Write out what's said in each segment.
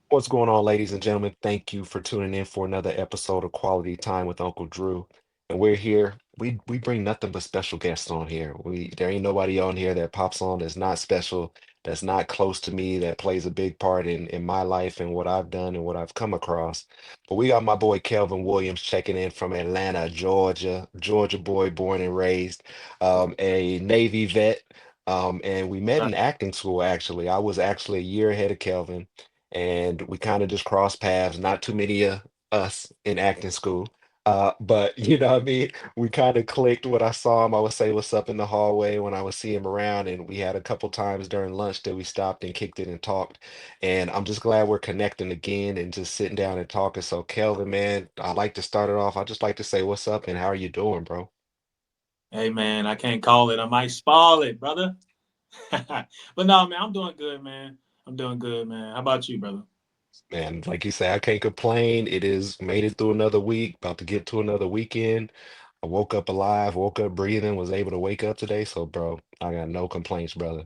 What's going on, ladies and gentlemen? Thank you for tuning in for another episode of Quality Time with Uncle Drew. And we're here. We bring nothing but special guests on here. We There ain't nobody on here that pops on that's not special, that's not close to me, that plays a big part in my life and what I've done and what I've come across. But we got my boy Kelvin Williams checking in from Atlanta, Georgia. Georgia boy, born and raised, a Navy vet. And we met Uh, in acting school, actually. I was actually a year ahead of Kelvin, and we kind of just crossed paths. Not too many of us in acting school, but you know what I mean. We kind of clicked. When I saw him, I would say what's up in the hallway when I would see him around, and we had a couple times during lunch that we stopped and kicked it and talked. And I'm just glad we're connecting again and just sitting down and talking. So, Kelvin, man, I like to start it off. I just like to say what's up and how are you doing, bro? hey man, I can't call it. I might spoil it, brother. But no, man, I'm doing good, man. I'm doing good, man. How about you, brother? Man, like you say, I can't complain. It is made it through another week, about to get to another weekend. I woke up alive, woke up breathing, was able to wake up today. So, bro, I got no complaints, brother.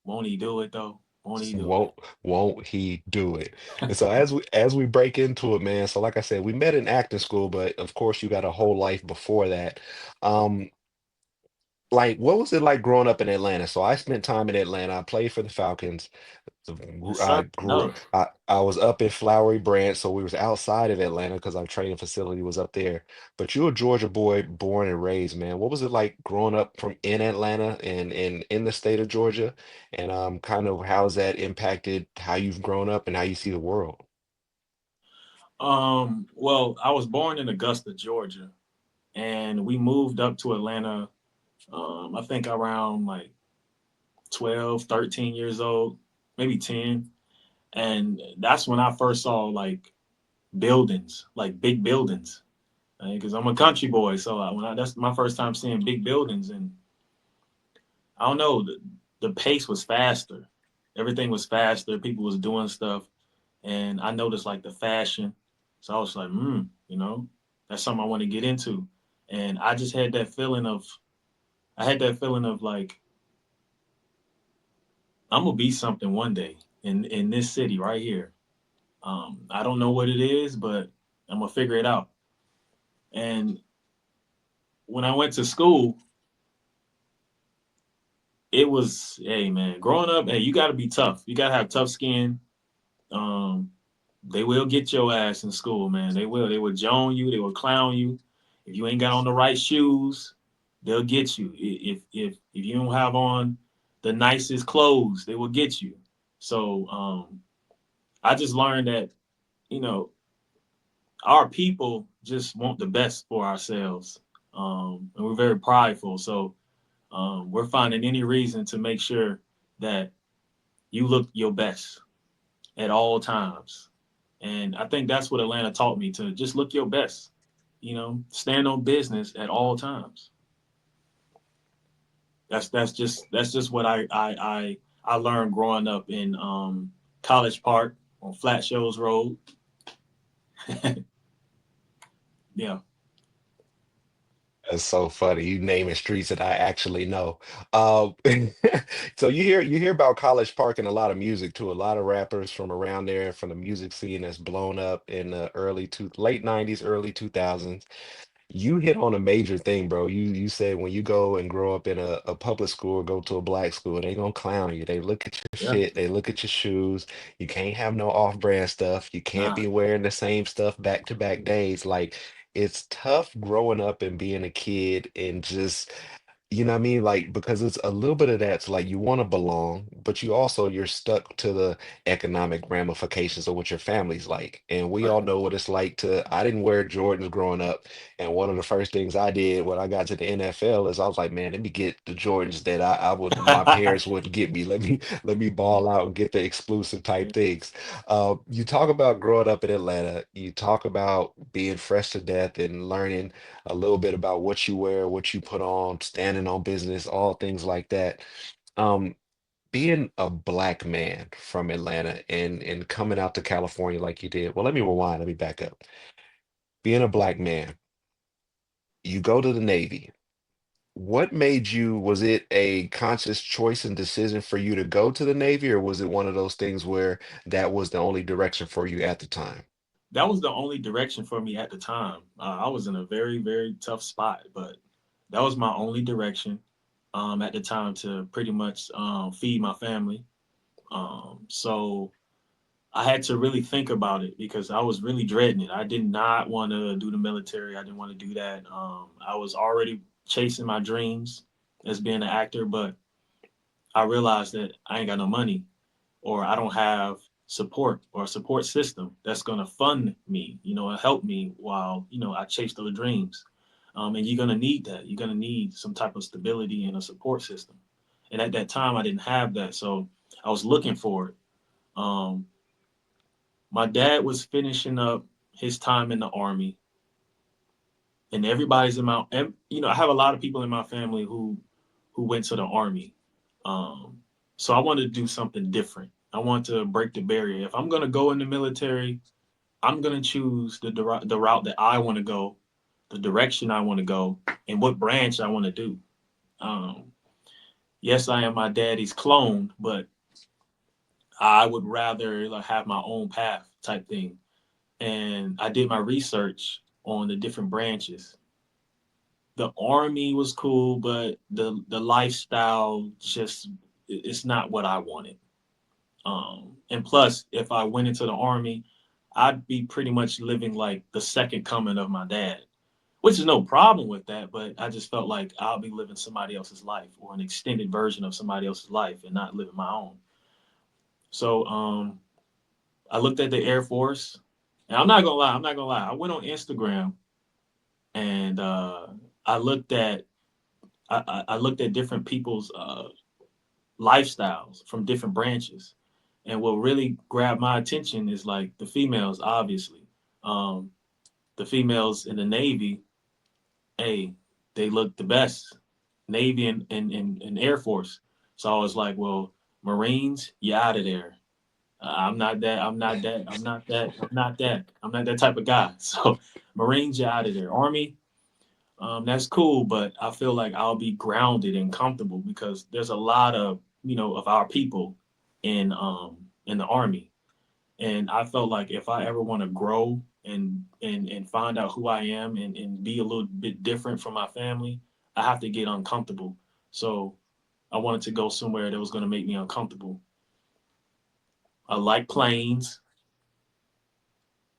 Won't he do it though? Won't he do Won't won't he do it? And so as we break into it, man. So like I said, we met in acting school, but of course you got a whole life before that. Um, like what was it like growing up in Atlanta? So I spent time in Atlanta. I played for the Falcons. So, yes, I sir. grew. No. I was up in Flowery Branch, so we was outside of Atlanta because our training facility was up there. But you're a Georgia boy, born and raised, man. What was it like growing up from in Atlanta and in the state of Georgia? And kind of how's that impacted how you've grown up and how you see the world? Well, I was born in Augusta, Georgia, and we moved up to Atlanta. I think around like 12, 13 years old, maybe 10, and that's when I first saw like buildings, like big buildings. Because I'm a country boy, so that's my first time seeing big buildings, and I don't know, the pace was faster. Everything was faster. People was doing stuff, and I noticed like the fashion. So I was like, that's something I want to get into. And I just had that feeling of, I had that feeling of like, I'm gonna be something one day in this city right here. I don't know what it is, but I'm gonna figure it out. And when I went to school, it was, hey man, growing up, hey, you got to be tough. You got to have tough skin. Um, they will get your ass in school, man. They will. They will joan you. They will clown you. If you ain't got on the right shoes, they'll get you. If you don't have on the nicest clothes, they will get you. So I just learned that you know our people just want the best for ourselves, and we're very prideful. So we're finding any reason to make sure that you look your best at all times. And I think that's what Atlanta taught me to just look your best, stand on business at all times. That's just what I learned growing up in College Park on Flat Shows Road. Yeah. That's so funny. You naming streets that I actually know. Um, so you hear about College Park and a lot of music too. A lot of rappers from around there, from the music scene that's blown up in the late 90s, early 2000s. You hit on a major thing, bro. You said when you go and grow up in a public school or go to a black school, they gonna clown you. They look at your Yeah. fit, they look at your shoes. You can't have no off-brand stuff. You can't Nah. be wearing the same stuff back to back days. Like it's tough growing up and being a kid and just you know what I mean? Like, because it's a little bit of that's like you want to belong, but you're stuck to the economic ramifications of what your family's like. And we all Right. know what it's like I didn't wear Jordans growing up. And one of the first things I did when I got to the NFL is I was like, man, let me get the Jordans that my parents wouldn't get me. Let me ball out and get the exclusive type things. You talk about growing up in Atlanta, you talk about being fresh to death and learning a little bit about what you wear, what you put on, standing on business, all things like that. Um, Being a black man from Atlanta and coming out to California like you did. Well, let me rewind, let me back up. Being a black man, you go to the Navy. What made you, was it a conscious choice and decision for you to go to the Navy, or was it one of those things where that was the only direction for you at the time? That was the only direction for me at the time. I was in a very, very tough spot, but that was my only direction at the time to pretty much feed my family. So I had to really think about it because I was really dreading it. I did not want to do the military. I didn't want to do that. I was already chasing my dreams as being an actor, but I realized that I ain't got no money or I don't have support or a support system that's going to fund me, and help me while, I chase those dreams. And you're going to need that. You're going to need some type of stability and a support system. And at that time, I didn't have that. So I was looking for it. Um, my dad was finishing up his time in the Army, and everybody's in my, and, I have a lot of people in my family who went to the Army. Um, so I wanted to do something different. I want to break the barrier. If I'm going to go in the military, I'm going to choose the route that I want to go, the direction I want to go, and what branch I want to do. Um, yes, I am my daddy's clone, but I would rather like have my own path type thing. And I did my research on the different branches. The army was cool, but the lifestyle just it's not what I wanted. And plus, if I went into the army, I'd be pretty much living like the second coming of my dad, which is no problem with that. But I just felt like I'll be living somebody else's life or an extended version of somebody else's life and not living my own. So I looked at the Air Force, and I'm not gonna lie. I went on Instagram and I looked at I looked at different people's lifestyles from different branches. And what really grabbed my attention is like the females, obviously. Um, the females in the Navy, hey, they look the best. Navy and Air Force. So I was like, well, Marines, you out of there. I'm not that. I'm not that. I'm not that. I'm not that. I'm not that type of guy. So Marines, you out of there. Army, that's cool, but I feel like I'll be grounded and comfortable because there's a lot of of our people in the army, and I felt like if I ever want to grow and find out who I am and be a little bit different from my family, I have to get uncomfortable. So I wanted to go somewhere that was going to make me uncomfortable. I like planes,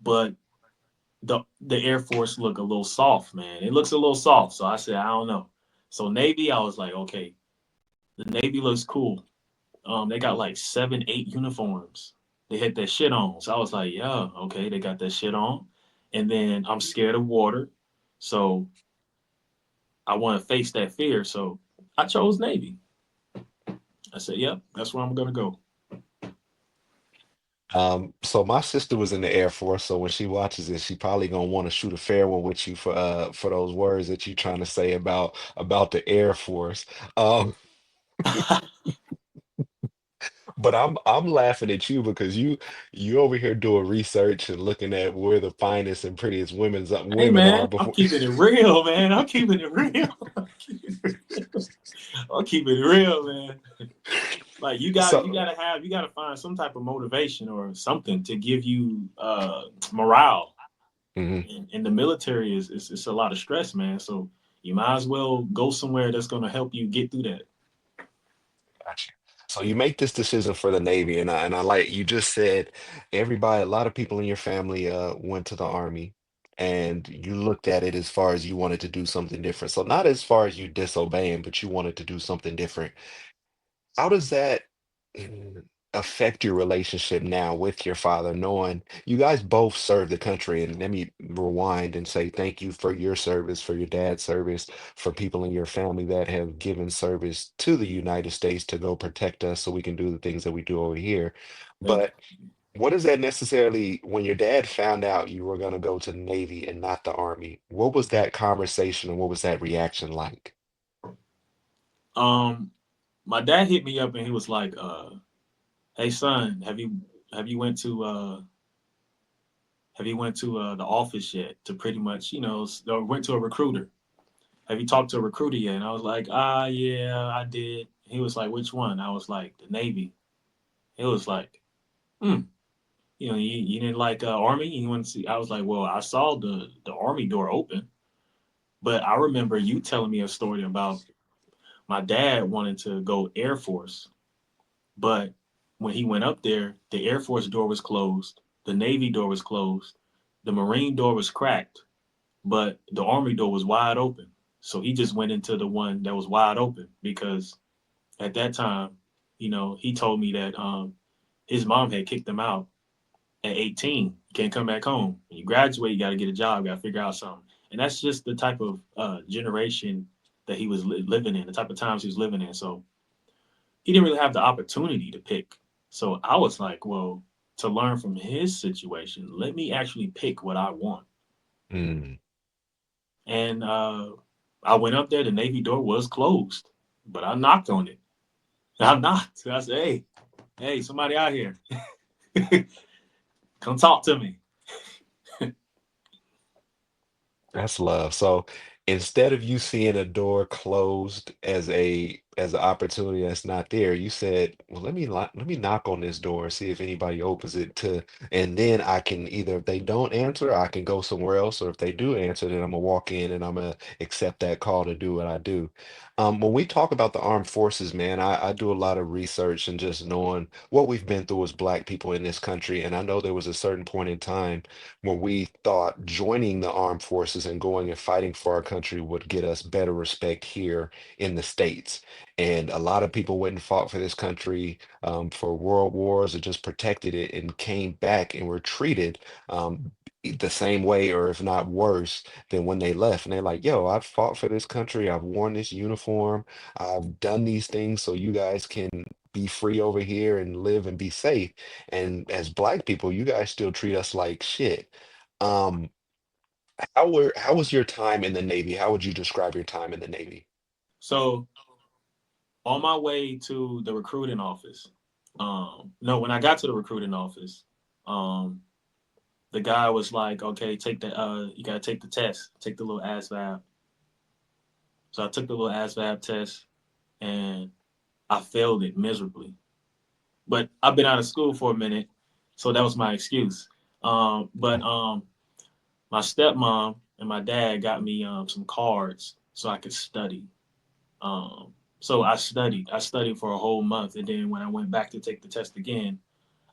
but the Air Force look a little soft, man. It looks a little soft, so I said I don't know. So Navy, I was like, okay, the Navy looks cool. They got like 7, 8 uniforms. They had that shit on. So I was like, yeah, okay, they got that shit on. And then I'm scared of water. So I want to face that fear. So I chose Navy. I said, yep, that's where I'm gonna go. So my sister was in the Air Force, so when she watches it, she probably gonna want to shoot a fair one with you for those words that you trying to say about the Air Force. Um, but I'm laughing at you because you over here doing research and looking at where the finest and prettiest Hey women are man, I'm before. keeping it real, man. I'm keeping it real. I'm keeping it real. I'm keeping it real, man. Like So you gotta find some type of motivation or something to give you morale. mhm, In the military is it's a lot of stress, man. So you might as well go somewhere that's gonna help you get through that. gotcha. So you make this decision for the Navy, and I like you just said everybody, a lot of people in your family went to the Army, and you looked at it as far as you wanted to do something different. So not as far as you disobeying, but you wanted to do something different. How does that affect your relationship now with your father, knowing you guys both served the country? And let me rewind and say thank you for your service, for your dad's service, for people in your family that have given service to the United States to go protect us so we can do the things that we do over here. Thank But what is that necessarily, when your dad found out you were going to go to the Navy and not the Army, what was that conversation and what was that reaction like? you. My dad hit me up and he was like, "Hey son, have you went to the office yet to pretty much or went to a recruiter?" have you talked to a recruiter yet? And I was like, yeah, I did. He was like, which one? I was like, the Navy. It was like, hmm, you didn't like Army? You want to see? I was like, well, I saw the Army door open, but I remember you telling me a story about my dad wanting to go Air Force, but when he went up there, the Air Force door was closed, the Navy door was closed, the Marine door was cracked, but the Army door was wide open. So he just went into the one that was wide open because at that time, he told me that his mom had kicked him out at 18. You can't come back home. When you graduate, you got to get a job, got to figure out something. And that's just the type of generation that he was living in, the type of times he was living in. So he didn't really have the opportunity to pick. So I was like, well, to learn from his situation, let me actually pick what I want. Mm. And I went up there. The Navy door was closed, but I knocked on it. I knocked. I said, hey, somebody out here, come talk to me. That's love. So instead of you seeing a door closed as an opportunity that's not there, you said, "Well, let me knock on this door and see if anybody opens it to, and then I can either if they don't answer, I can go somewhere else, or if they do answer, then I'm gonna walk in and I'm gonna accept that call to do what I do." When we talk about the armed forces, man, I do a lot of research and just knowing what we've been through as Black people in this country, and I know there was a certain point in time when we thought joining the armed forces and going and fighting for our country would get us better respect here in the States. And a lot of people went and fought for this country for world wars or just protected it and came back and were treated the same way, or if not worse, than when they left. And they're like, yo, I've fought for this country. I've worn this uniform. I've done these things so you guys can be free over here and live and be safe. And as Black people, you guys still treat us like shit. Um, how was your time in the Navy? How would you describe your time in the Navy? So on my way to the recruiting office, no, when I got to the recruiting office, um, the guy was like, "Okay, you gotta take the test, take the little ASVAB." So I took the little ASVAB test, and I failed it miserably. But I've been out of school for a minute, so that was my excuse. But my stepmom and my dad got me some cards so I could study. So I studied. I studied for a whole month, and then when I went back to take the test again,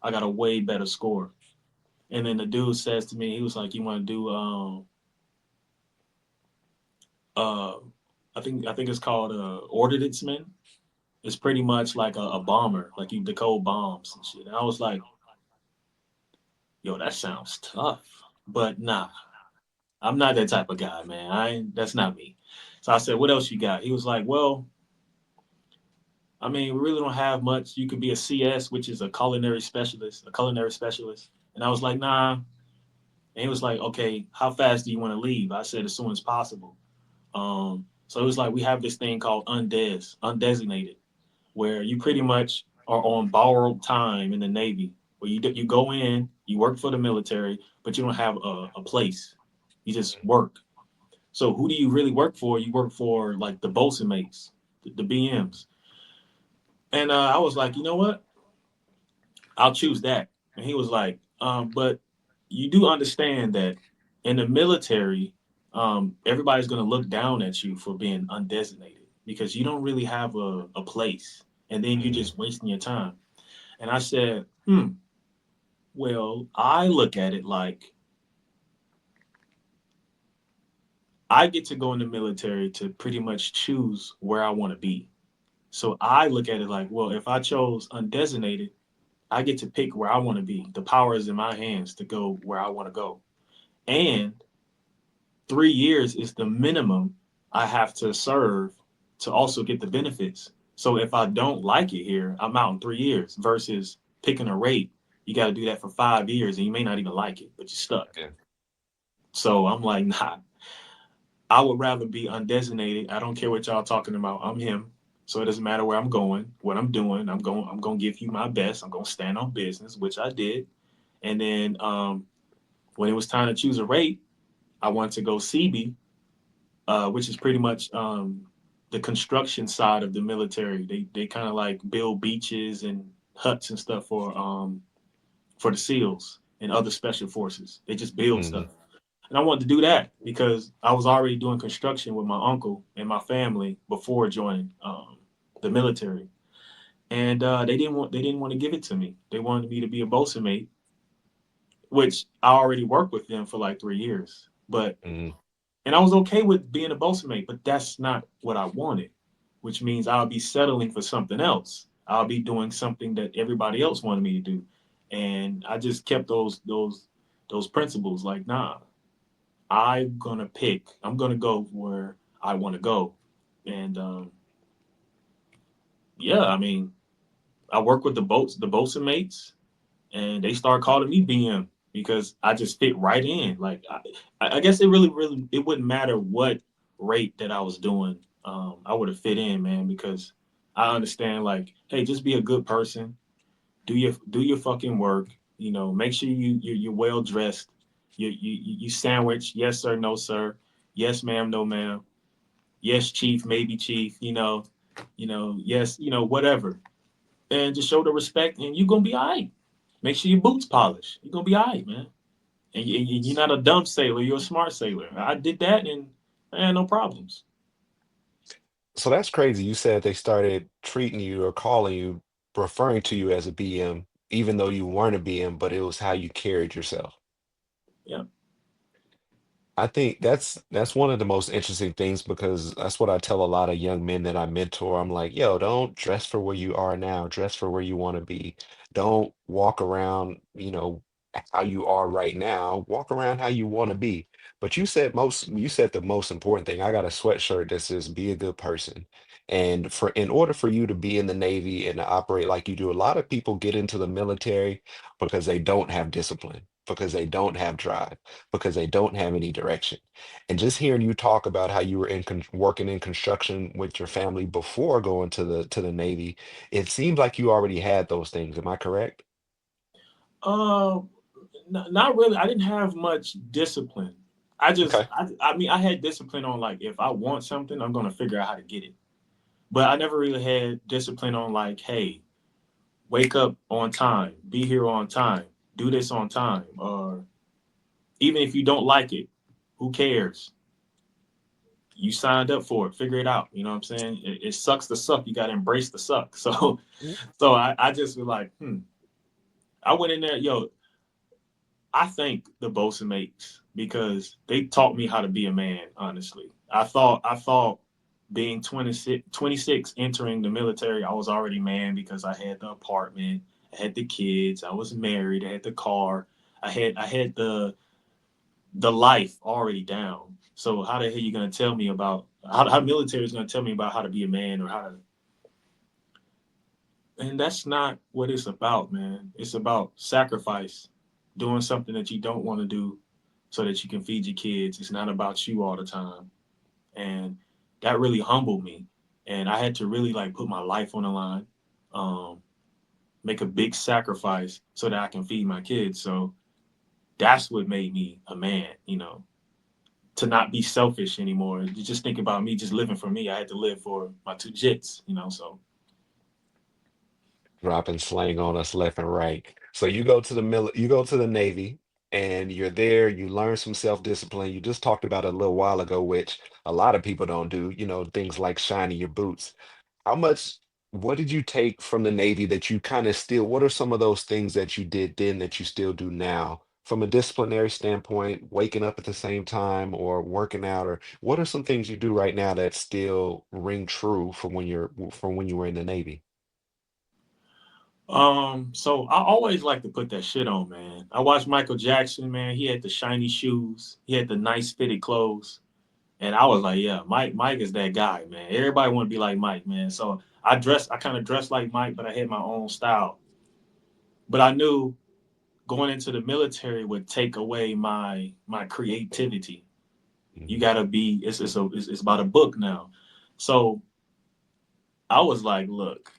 I got a way better score. And then the dude says to me, he was like, "You want to do uh I think it's called ordnanceman. It's pretty much like a bomber, like you decode bombs and shit." And I was like, "Yo, that sounds tough." But nah, I'm not that type of guy, man. That's not me. So I said, "What else you got?" He was like, "Well, I mean, we really don't have much. You could be a CS, which is a culinary specialist, a culinary specialist." And I was like, "Nah." And he was like, "Okay, how fast do you want to leave?" I said, "As soon as possible." So it was like we have this thing called undesignated, where you pretty much are on borrowed time in the Navy, where you go in, you work for the military, but you don't have a place. You just work. So who do you really work for? You work for like the bosun mates, the BMs. And I was like, you know what? I'll choose that. And he was like, but you do understand that in the military, everybody's going to look down at you for being undesignated because you don't really have a place. And then you're Mm, just wasting your time. And I said, well, I look at it like I get to go in the military to pretty much choose where I want to be. So I look at it like, well, if I chose undesignated, I get to pick where I want to be. The power is in my hands to go where I want to go. And 3 years is the minimum I have to serve to also get the benefits. So if I don't like it here, I'm out in 3 years versus picking a rate. You got to do that for 5 years and you may not even like it, but you're stuck. yeah. So I'm like, nah, I would rather be undesignated. I don't care what y'all talking about. I'm him. So it doesn't matter where I'm going, what I'm doing. I'm going to give you my best. I'm going to stand on business, which I did. And then when it was time to choose a rate, I wanted to go CB. which is pretty much the construction side of the military. They kind of like build beaches and huts and stuff for the SEALs and other special forces. They just build Hmm. stuff. And I wanted to do that because I was already doing construction with my uncle and my family before joining the military. And they didn't want to give it to me. They wanted me to be a bosun mate, which I already worked with them for like 3 years. But Hmm. and I was okay with being a bosun mate, but that's not what I wanted, which means I'll be settling for something else. I'll be doing something that everybody else wanted me to do. And I just kept those principles like, nah, I'm gonna go where I want to go. And yeah, I mean, I work with the bosun mates, and they start calling me BM because I just fit right in. Like I guess really it wouldn't matter what rate that I was doing. I would have fit in, man, because I understand like, hey, just be a good person, do your fucking work. Make sure you're well dressed. You sandwich, yes sir, no sir, yes ma'am, no ma'am, yes chief, maybe chief. Yes, whatever, and just show the respect, and you're gonna be all right. Make sure your boots polished. You're gonna be all right, man. And you're not a dumb sailor. You're a smart sailor. I did that, and I had no problems. So that's crazy. You said they started treating you or calling you, referring to you as a BM, even though you weren't a BM, but it was how you carried yourself. Yeah. I think that's one of the most interesting things because that's what I tell a lot of young men that I mentor. I'm like, yo, don't dress for where you are now, dress for where you want to be. Don't walk around, how you are right now. Walk around how you want to be. But you said the most important thing. I got a sweatshirt that says be a good person. And in order for you to be in the Navy and to operate like you do, a lot of people get into the military because they don't have discipline, because they don't have drive, because they don't have any direction. And just hearing you talk about how you were working in construction with your family before going to the Navy, it seems like you already had those things. Am I correct? Uh, not really. I didn't have much discipline. Okay. I mean, I had discipline on like if I want something, I'm gonna figure out how to get it. But I never really had discipline on like, hey, wake up on time, be here on time, do this on time, or even if you don't like it, who cares? You signed up for it. Figure it out. You know what I'm saying? It sucks to suck. You got to embrace the suck. So, Mm. so I just was like, I went in there, yo. I thank the Bosa mates because they taught me how to be a man. Honestly, I thought being 26 entering the military, I was already man because I had the apartment, I had the kids, I was married, I had the car, I had the life already down. So how the hell you gonna tell me about how military is gonna tell me about how to be a man or how to? And that's not what it's about, man. It's about sacrifice, doing something that you don't want to do, so that you can feed your kids. It's not about you all the time, and that really humbled me. And I had to really like put my life on the line, um, make a big sacrifice so that I can feed my kids. So that's what made me a man, to not be selfish anymore. You just think about me just living for me. I had to live for my two jits. So Dropping slang on us left and right. So you go to the Navy and you're there, you learn some self-discipline. You just talked about it a little while ago, which a lot of people don't do, things like shining your boots. How much, what did you take from the Navy that you kind of still, what are some of those things that you did then that you still do now? From a disciplinary standpoint, waking up at the same time or working out, or what are some things you do right now that still ring true from when you were in the Navy? so I always like to put that shit on, man. I watched Michael Jackson, man. He had the shiny shoes, he had the nice fitted clothes. And I was like, yeah, Mike is that guy, man. Everybody want to be like Mike, man. So I kind of dressed like Mike, but I had my own style. But I knew going into the military would take away my creativity. You Mhm. gotta be. It's about a book now. So I was like, look,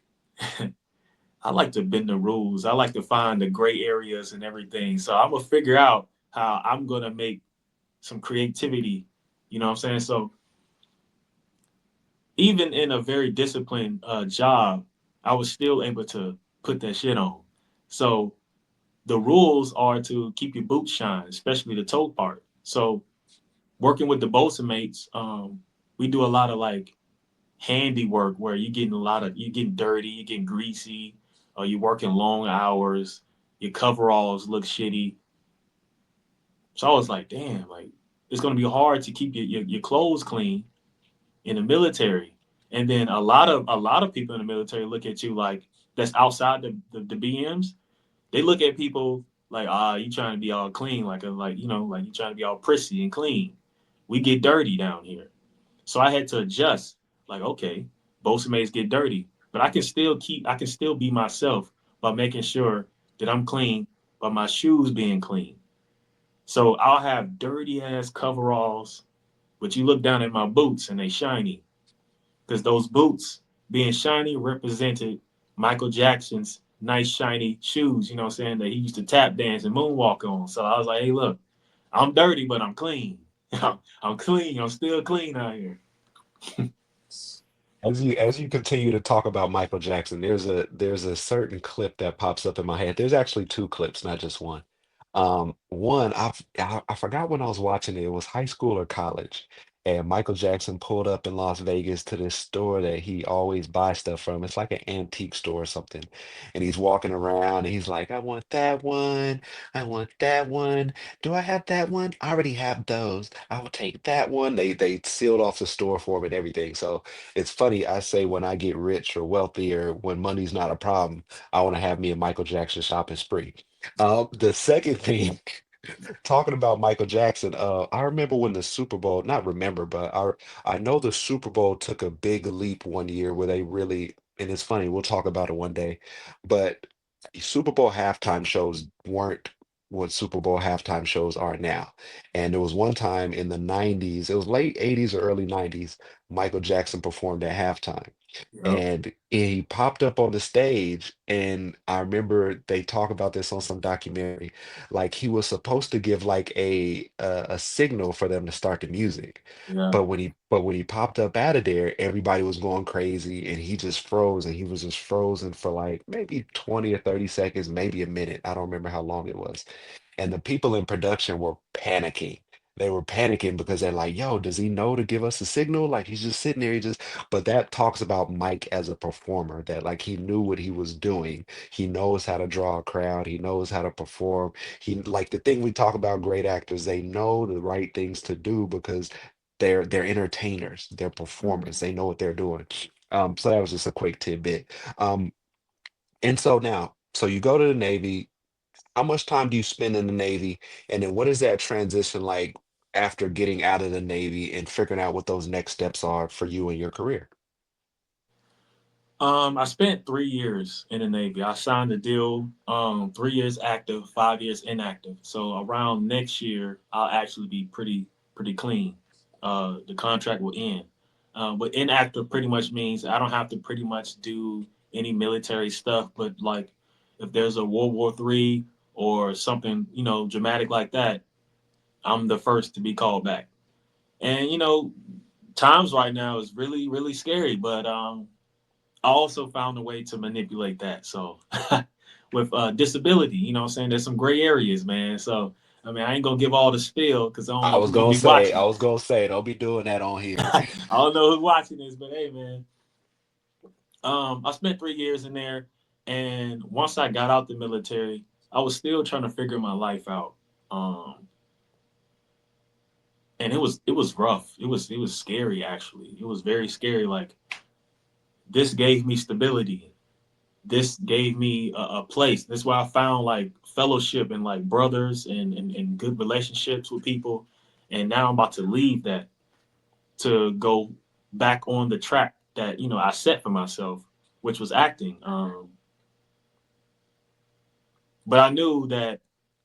I like to bend the rules. I like to find the gray areas and everything. So I'm gonna figure out how I'm gonna make some creativity. You know what I'm saying? So even in a very disciplined job, I was still able to put that shit on. So the rules are to keep your boots shine, especially the toe part. So working with the Bosa mates, we do a lot of like handiwork where you're getting dirty, you're getting greasy, you're working long hours, your coveralls look shitty. So I was like, damn, like it's gonna be hard to keep your clothes clean in the military. And then a lot of people in the military look at you like that's outside the BMs. They look at people like, you trying to be all clean, like you trying to be all prissy and clean. We get dirty down here. So I had to adjust, like, okay, both mates get dirty, but I can still be myself by making sure that I'm clean, by my shoes being clean. So I'll have dirty ass coveralls, but you look down at my boots and they shiny because those boots being shiny represented Michael Jackson's nice shiny shoes. You know what I'm saying, that he used to tap dance and moonwalk on. So I was like, hey, look, I'm dirty, but I'm clean. I'm clean. I'm still clean out here. As you continue to talk about Michael Jackson, there's a certain clip that pops up in my head. There's actually two clips, not just one. One, I forgot when I was watching it. It was high school or college, and Michael Jackson pulled up in Las Vegas to this store that he always buys stuff from. It's like an antique store or something, and he's walking around and he's like, "I want that one. I want that one. Do I have that one? I already have those. I will take that one." They sealed off the store for him and everything. So. It's funny, I say when I get rich or wealthy or when money's not a problem, I want to have me a Michael Jackson shopping spree. The second thing, talking about Michael Jackson, I remember when the Super Bowl, not remember, but I know the Super Bowl took a big leap one year where they really, and it's funny, we'll talk about it one day, but Super Bowl halftime shows weren't what Super Bowl halftime shows are now. And there was one time in the 90s, it was late 80s or early 90s, Michael Jackson performed at halftime. Yep. And he popped up on the stage, and I remember they talk about this on some documentary. Like he was supposed to give like a signal for them to start the music, Yeah. but when he popped up out of there, everybody was going crazy, and he just froze, and he was just frozen for like maybe 20 or 30 seconds, maybe a minute. I don't remember how long it was, and the people in production were panicking. They were panicking because they're like, yo, does he know to give us a signal? Like he's just sitting there, he just, but that talks about Mike as a performer, that like he knew what he was doing. He knows how to draw a crowd, he knows how to perform. He like the thing we talk about great actors, they know the right things to do because they're entertainers, they're performers, they know what they're doing. So that was just a quick tidbit. Um, and so now, so you go to the Navy, how much time do you spend in the Navy? And then what is that transition like after getting out of the Navy and figuring out what those next steps are for you in your career? I spent 3 years in the Navy. I signed a deal, 3 years active, 5 years inactive. So around next year, I'll actually be pretty clean. The contract will end. But inactive pretty much means I don't have to pretty much do any military stuff. But like, if there's a World War III or something, dramatic like that, I'm the first to be called back. And times right now is really scary. But I also found a way to manipulate that. So with disability, what I'm saying, there's some gray areas, man. So I mean, I ain't gonna give all the spiel because I don't I know was who's gonna gonna be say, I watching. was gonna say, don't be doing that on here. I don't know who's watching this, but hey, man, I spent 3 years in there, and once I got out the military, I was still trying to figure my life out. Um, and it was rough. It was scary actually. It was very scary. Like this gave me stability. This gave me a place. That's why I found like fellowship and like brothers and good relationships with people. And now I'm about to leave that to go back on the track that I set for myself, which was acting. But I knew that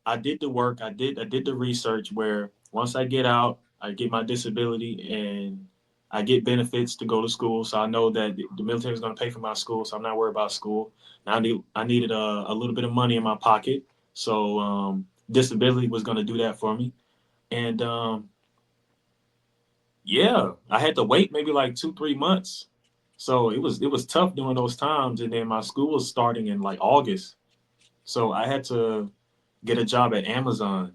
I did the work. I did the research where once I get out, I get my disability and I get benefits to go to school. So I know that the military is going to pay for my school. So I'm not worried about school. Now I needed a little bit of money in my pocket. So disability was going to do that for me. And Yeah, I had to wait maybe like 2 3 months. So it was tough during those times, and then my school was starting in like August. So I had to get a job at Amazon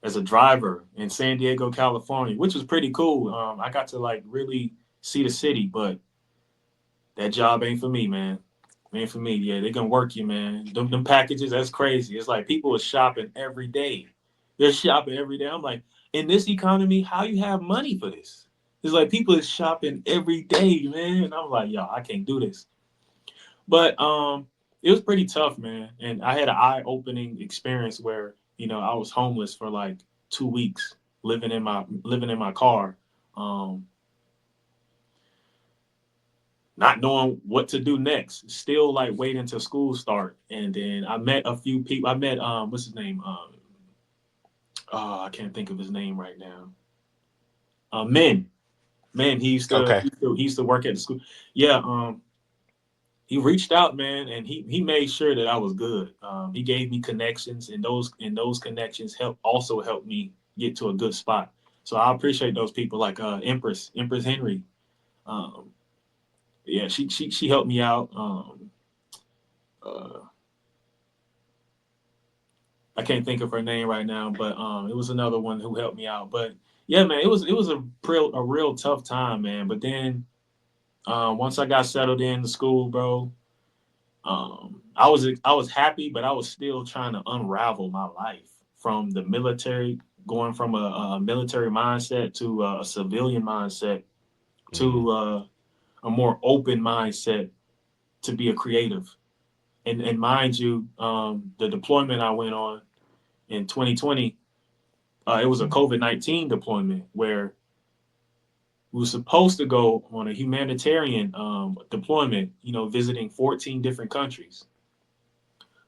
as a driver in San Diego, California, which was pretty cool. I got to like really see the city, but that job ain't for me, man. Ain't for me. Yeah, they gonna work you, man. Them packages, that's crazy. It's like people are shopping every day. They're shopping every day. I'm like, in this economy, how you have money for this? It's like people is shopping every day, man. And I'm like, yo, I can't do this. But it was pretty tough, man. And I had an eye-opening experience where, I was homeless for like 2 weeks, living in my car. Um, not knowing what to do next, still like waiting till school start. And then I met a few people. I met what's his name? I can't think of his name right now. Men, men. Okay. He used to work at the school. Yeah. He reached out, man, and he made sure that I was good. He gave me connections, and those connections helped me get to a good spot. So I appreciate those people like Empress Henry. Um, yeah, she helped me out. Uh, I can't think of her name right now, but it was another one who helped me out. But yeah, man, it was a real tough time, man. But then once I got settled in the school, bro, I was happy, but I was still trying to unravel my life from the military, going from a military mindset to a civilian mindset Mm, to a more open mindset to be a creative. And mind you, the deployment I went on in 2020, it was a COVID-19 deployment where we were supposed to go on a humanitarian deployment, visiting 14 different countries.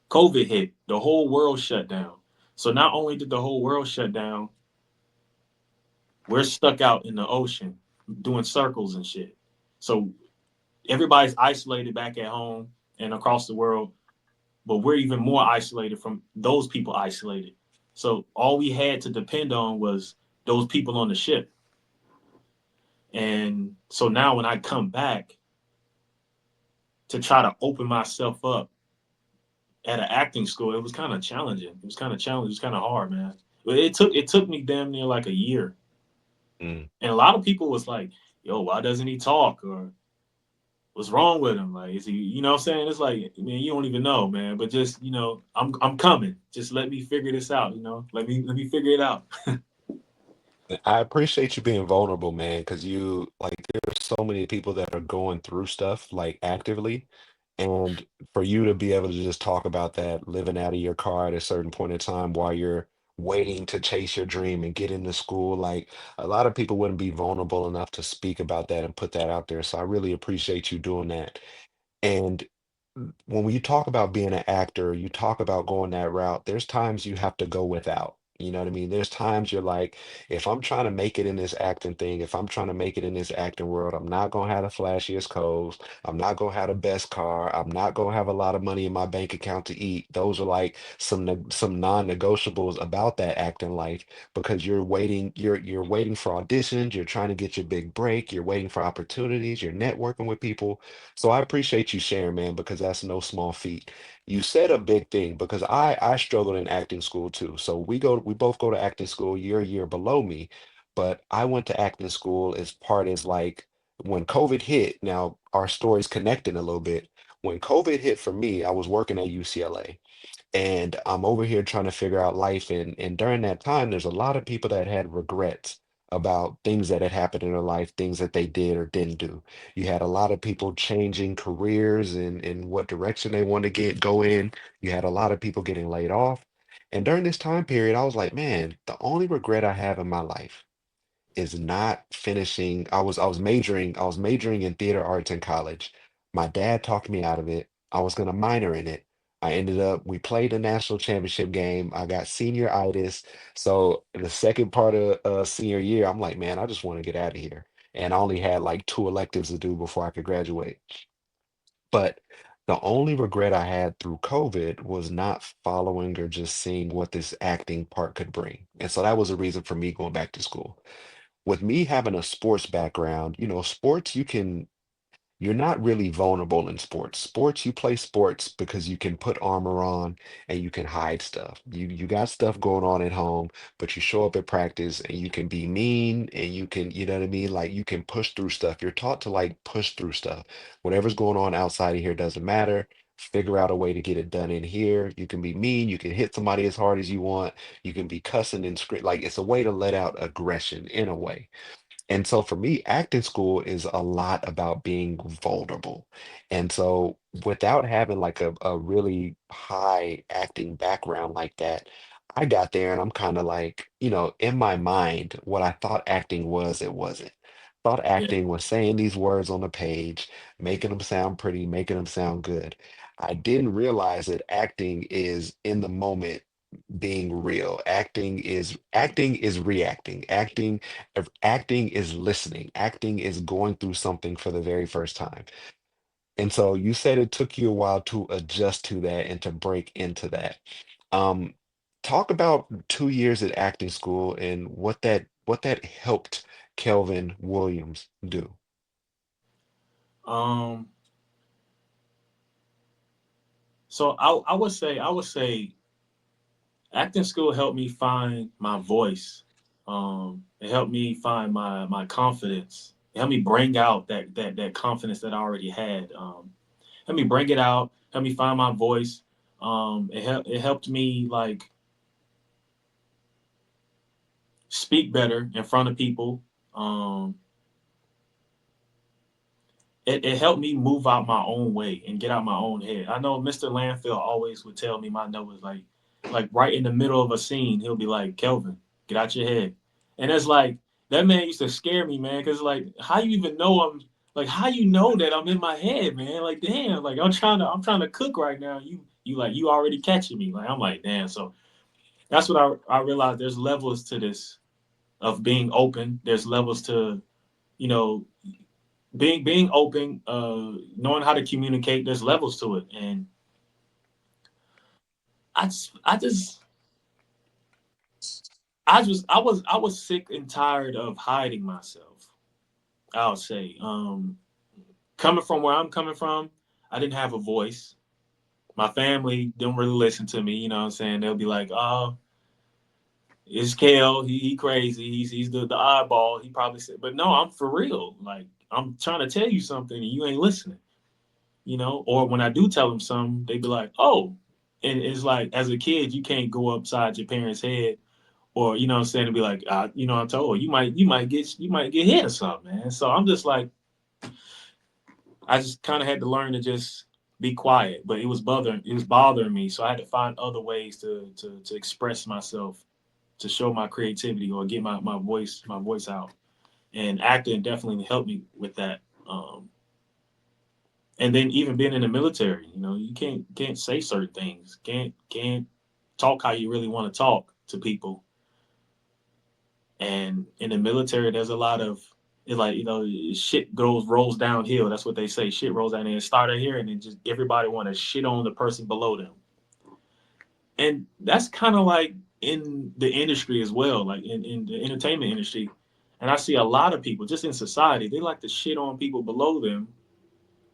COVID hit, the whole world shut down. So not only did the whole world shut down, we're stuck out in the ocean doing circles and shit. So everybody's isolated back at home and across the world, but we're even more isolated from those people isolated. So all we had to depend on was those people on the ship. And so now when I come back to try to open myself up at an acting school, it was kind of challenging. It was kind of challenging. It was kind of hard, man. But it took me damn near like a year. mm. And a lot of people was like, "Yo, why doesn't he talk?" Or "What's wrong with him? Like, is he?" You know what I'm saying? It's like, man, you don't even know, man. But just I'm coming. Just let me figure this out. Let me figure it out. I appreciate you being vulnerable, man, because you like there's so many people that are going through stuff like actively, and for you to be able to just talk about that, living out of your car at a certain point in time while you're waiting to chase your dream and get into school, like a lot of people wouldn't be vulnerable enough to speak about that and put that out there. So I really appreciate you doing that. And when you talk about being an actor, you talk about going that route, there's times you have to go without. You know what I mean? There's times you're like, if I'm trying to make it in this acting thing, if I'm trying to make it in this acting world, I'm not gonna have the flashiest clothes. I'm not gonna have the best car. I'm not gonna have a lot of money in my bank account to eat. Those are like some non-negotiables about that acting life because you're waiting for auditions, you're trying to get your big break, you're waiting for opportunities, you're networking with people. So I appreciate you sharing, man, because that's no small feat. You said a big thing because I struggled in acting school too. So we both go to acting school. You're a year below me, but I went to acting school as part as like when COVID hit. Now our stories connected a little bit. When COVID hit for me, I was working at UCLA and I'm over here trying to figure out life. And during that time, there's a lot of people that had regrets about things that had happened in their life, things that they did or didn't do. You had a lot of people changing careers and what direction they want to go in. You had a lot of people getting laid off. And during this time period, I was like, man, the only regret I have in my life is not finishing. I was majoring in theater arts in college. My dad talked me out of it. I was gonna minor in it. We played the national championship game. I got senioritis. So in the second part of senior year, I'm like, man, I just want to get out of here. And I only had like two electives to do before I could graduate. But the only regret I had through COVID was not following or just seeing what this acting part could bring. And so that was a reason for me going back to school. with me having a sports background, sports you're not really vulnerable in sports. Sports, you play sports because you can put armor on and you can hide stuff. You got stuff going on at home, but you show up at practice and you can be mean and you can, you know what I mean? Like you can push through stuff. You're taught to like push through stuff. Whatever's going on outside of here doesn't matter. Figure out a way to get it done in here. You can be mean, you can hit somebody as hard as you want, you can be cussing and script. Like it's a way to let out aggression in a way. And so for me, acting school is a lot about being vulnerable. And so without having like a really high acting background like that, I got there and I'm kind of like, in my mind, what I thought acting was, it wasn't. Thought Yeah, acting was saying these words on the page, making them sound pretty, making them sound good. I didn't realize that acting is in the moment being real. Acting is reacting. Acting is listening. Acting is going through something for the very first time. And so you said it took you a while to adjust to that and to break into that. Um, Talk about 2 years at acting school and what that helped Kelvin Williams do. um so I would say acting school helped me find my voice. It helped me find my confidence. It helped me bring out that confidence that I already had. Helped me bring it out. Helped me find my voice. It helped me like speak better in front of people. Um, it helped me move out my own way and get out my own head. I know Mr. Landfill always would tell me my note was like right in the middle of a scene, he'll be like, Kelvin, get out your head. And it's like that man used to scare me, man, because like how you even know I'm like how you know that I'm in my head, man? Like damn, like I'm trying to cook right now. You already catching me. Like I'm like, damn. So that's what I realized there's levels to this of being open. There's levels to, you know, being open, knowing how to communicate. There's levels to it, and I just, I just, I was sick and tired of hiding myself. I'll say, coming from where I'm coming from, I didn't have a voice. My family didn't really listen to me. You know what I'm saying? They'll be like, "Oh, it's Kale. He crazy. He's the eyeball." He probably said, "But no, I'm for real. Like I'm trying to tell you something, and you ain't listening." Or when I do tell them something, they be like, "Oh," and it's like as a kid, you can't go upside your parents' head, or what I'm saying, to be like, I told you might get hit or something, man. So I'm just like, I just kind of had to learn to just be quiet, but it was bothering me, so I had to find other ways to express myself, to show my creativity or get my voice out, and acting definitely helped me with that. And then even being in the military, you can't say certain things, can't talk how you really want to talk to people. And in the military, there's a lot of it's like shit goes rolls downhill. That's what they say. Shit rolls down here. It started here, and then just everybody want to shit on the person below them. And that's kind of like in the industry as well, like in the entertainment industry. And I see a lot of people just in society, they like to shit on people below them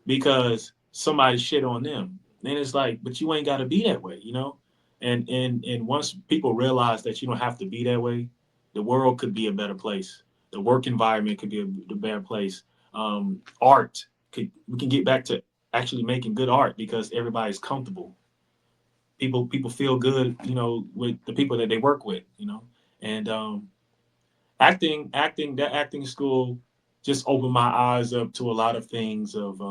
because somebody shit on them. And it's like, but you ain't got to be that way. And once people realize that you don't have to be that way, the world could be a better place. The work environment could be a better place. Art we can get back to actually making good art because everybody's comfortable. People feel good, with the people that they work with. And acting school just opened my eyes up to a lot of things of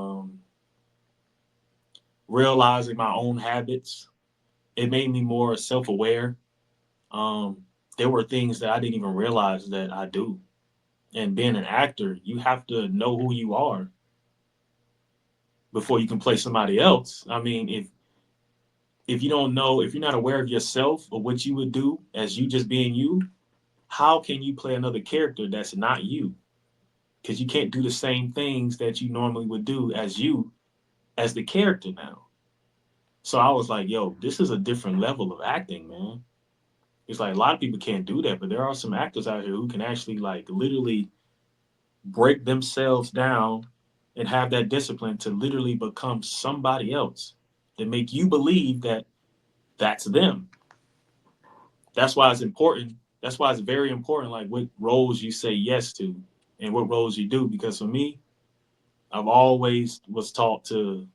realizing my own habits. It made me more self-aware. Um, there were things that I didn't even realize that I do. And being an actor, you have to know who you are before you can play somebody else. I mean, if you don't know, if you're not aware of yourself or what you would do as you just being you, how can you play another character that's not you? Because you can't do the same things that you normally would do as you as the character now. So I was like, yo, this is a different level of acting, man. It's like a lot of people can't do that, but there are some actors out here who can actually like literally break themselves down and have that discipline to literally become somebody else that make you believe that that's them. That's why it's important. That's why it's very important, like what roles you say yes to and what roles you do. Because for me, I've always was taught to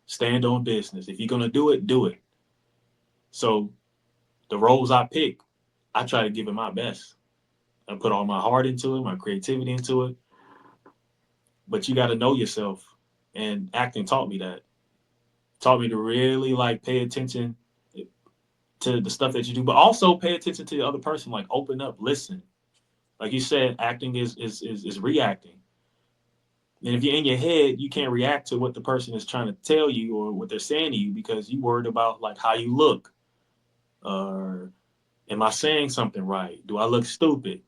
stand on business. If you're gonna do it, do it. So the roles I pick, I try to give it my best. I put all my heart into it, my creativity into it. But you got to know yourself, and acting taught me that. Taught me to really like pay attention to the stuff that you do, but also pay attention to the other person. Like open up, listen. Like you said, acting is reacting. And if you're in your head, you can't react to what the person is trying to tell you or what they're saying to you because you worried about like how you look, or am I saying something right? Do I look stupid?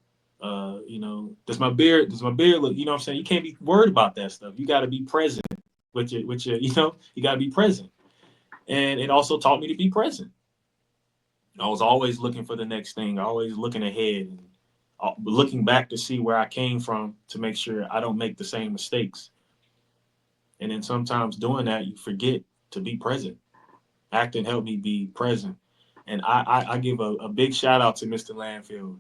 Does my beard look, you know what I'm saying? You can't be worried about that stuff. You gotta be present with your, you gotta be present. And it also taught me to be present. I was always looking for the next thing, always looking ahead and looking back to see where I came from to make sure I don't make the same mistakes. And then sometimes doing that, you forget to be present. Acting helped me be present. And I give a big shout out to Mr. Landfill.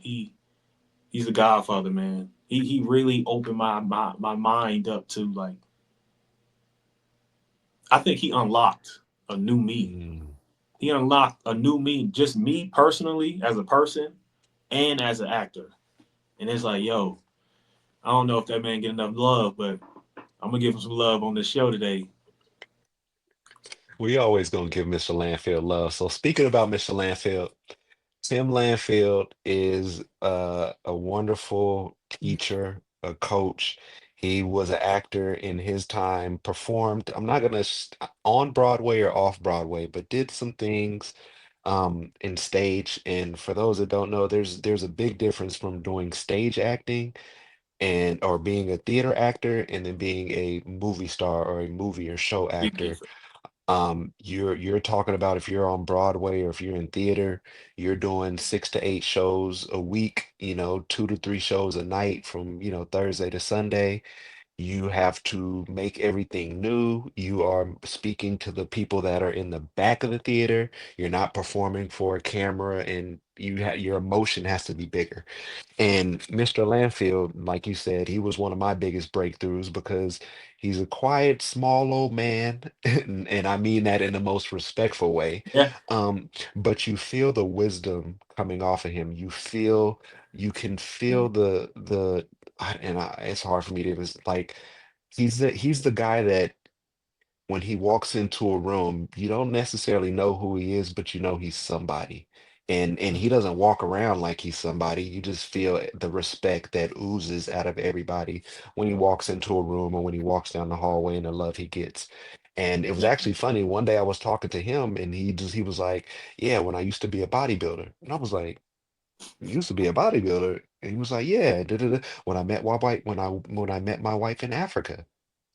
He's a godfather, man. He really opened my mind up to like, I think he unlocked a new me. Mm. He unlocked a new me, just me personally as a person and as an actor. And it's like, yo, I don't know if that man get enough love, but I'm gonna give him some love on this show today. We always gonna give Mr. Landfield love. So speaking about Mr. Landfield, Tim Landfield is a wonderful teacher, a coach. He was an actor in his time, performed, I'm not gonna on Broadway or off Broadway, but did some things in stage. And for those that don't know, there's a big difference from doing stage acting and or being a theater actor and then being a movie star or a movie or show Big actor. difference. You're talking about if you're on Broadway or if you're in theater, you're doing 6 to 8 shows a week, 2 to 3 shows a night from, Thursday to Sunday. You have to make everything new. You are speaking to the people that are in the back of the theater. You're not performing for a camera, and your emotion has to be bigger. And Mr. Landfield, like you said, he was one of my biggest breakthroughs because he's a quiet, small old man, and I mean that in the most respectful way. Yeah, But you feel the wisdom coming off of him. You can yeah, feel it's hard for me to even like. He's the guy that when he walks into a room, you don't necessarily know who he is, but you know he's somebody. And he doesn't walk around like he's somebody. You just feel the respect that oozes out of everybody when he walks into a room or when he walks down the hallway and the love he gets. And it was yeah, actually funny. One day I was talking to him and he was like, "Yeah, when I used to be a bodybuilder." And I was like, "You used to be a bodybuilder?" And he was like, "Yeah, da, da, da. When I met my wife, when I met my wife in Africa."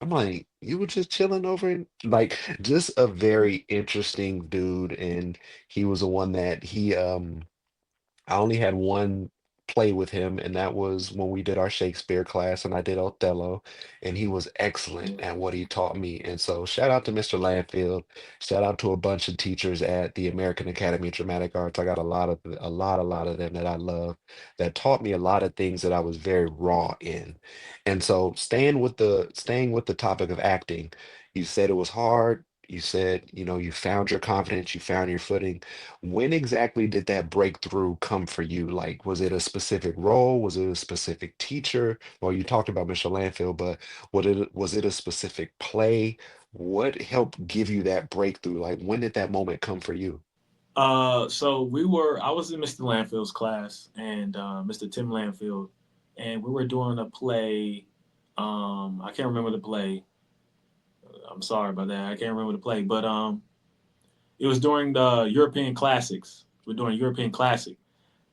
I'm like, "You were just chilling over in like just a very interesting dude." And he was the one that I only had one play with him, and that was when we did our Shakespeare class and I did Othello, and he was excellent yeah. at what he taught me. And so, shout out to Mr. Landfield. Shout out to a bunch of teachers at the American Academy of Dramatic Arts. I got a lot of them that I love that taught me a lot of things that I was very raw in. And so, staying with the topic of acting, you said it was hard. You said, you found your confidence, you found your footing. When exactly did that breakthrough come for you? Like, was it a specific role? Was it a specific teacher? Well, you talked about Mr. Landfill, but was it a specific play? What helped give you that breakthrough? Like, when did that moment come for you? So I was in Mr. Landfield's class and Mr. Tim Landfield, and we were doing a play. I can't remember the play. I'm sorry about that. I can't remember the play, but it was during the European Classics. We're doing European Classic,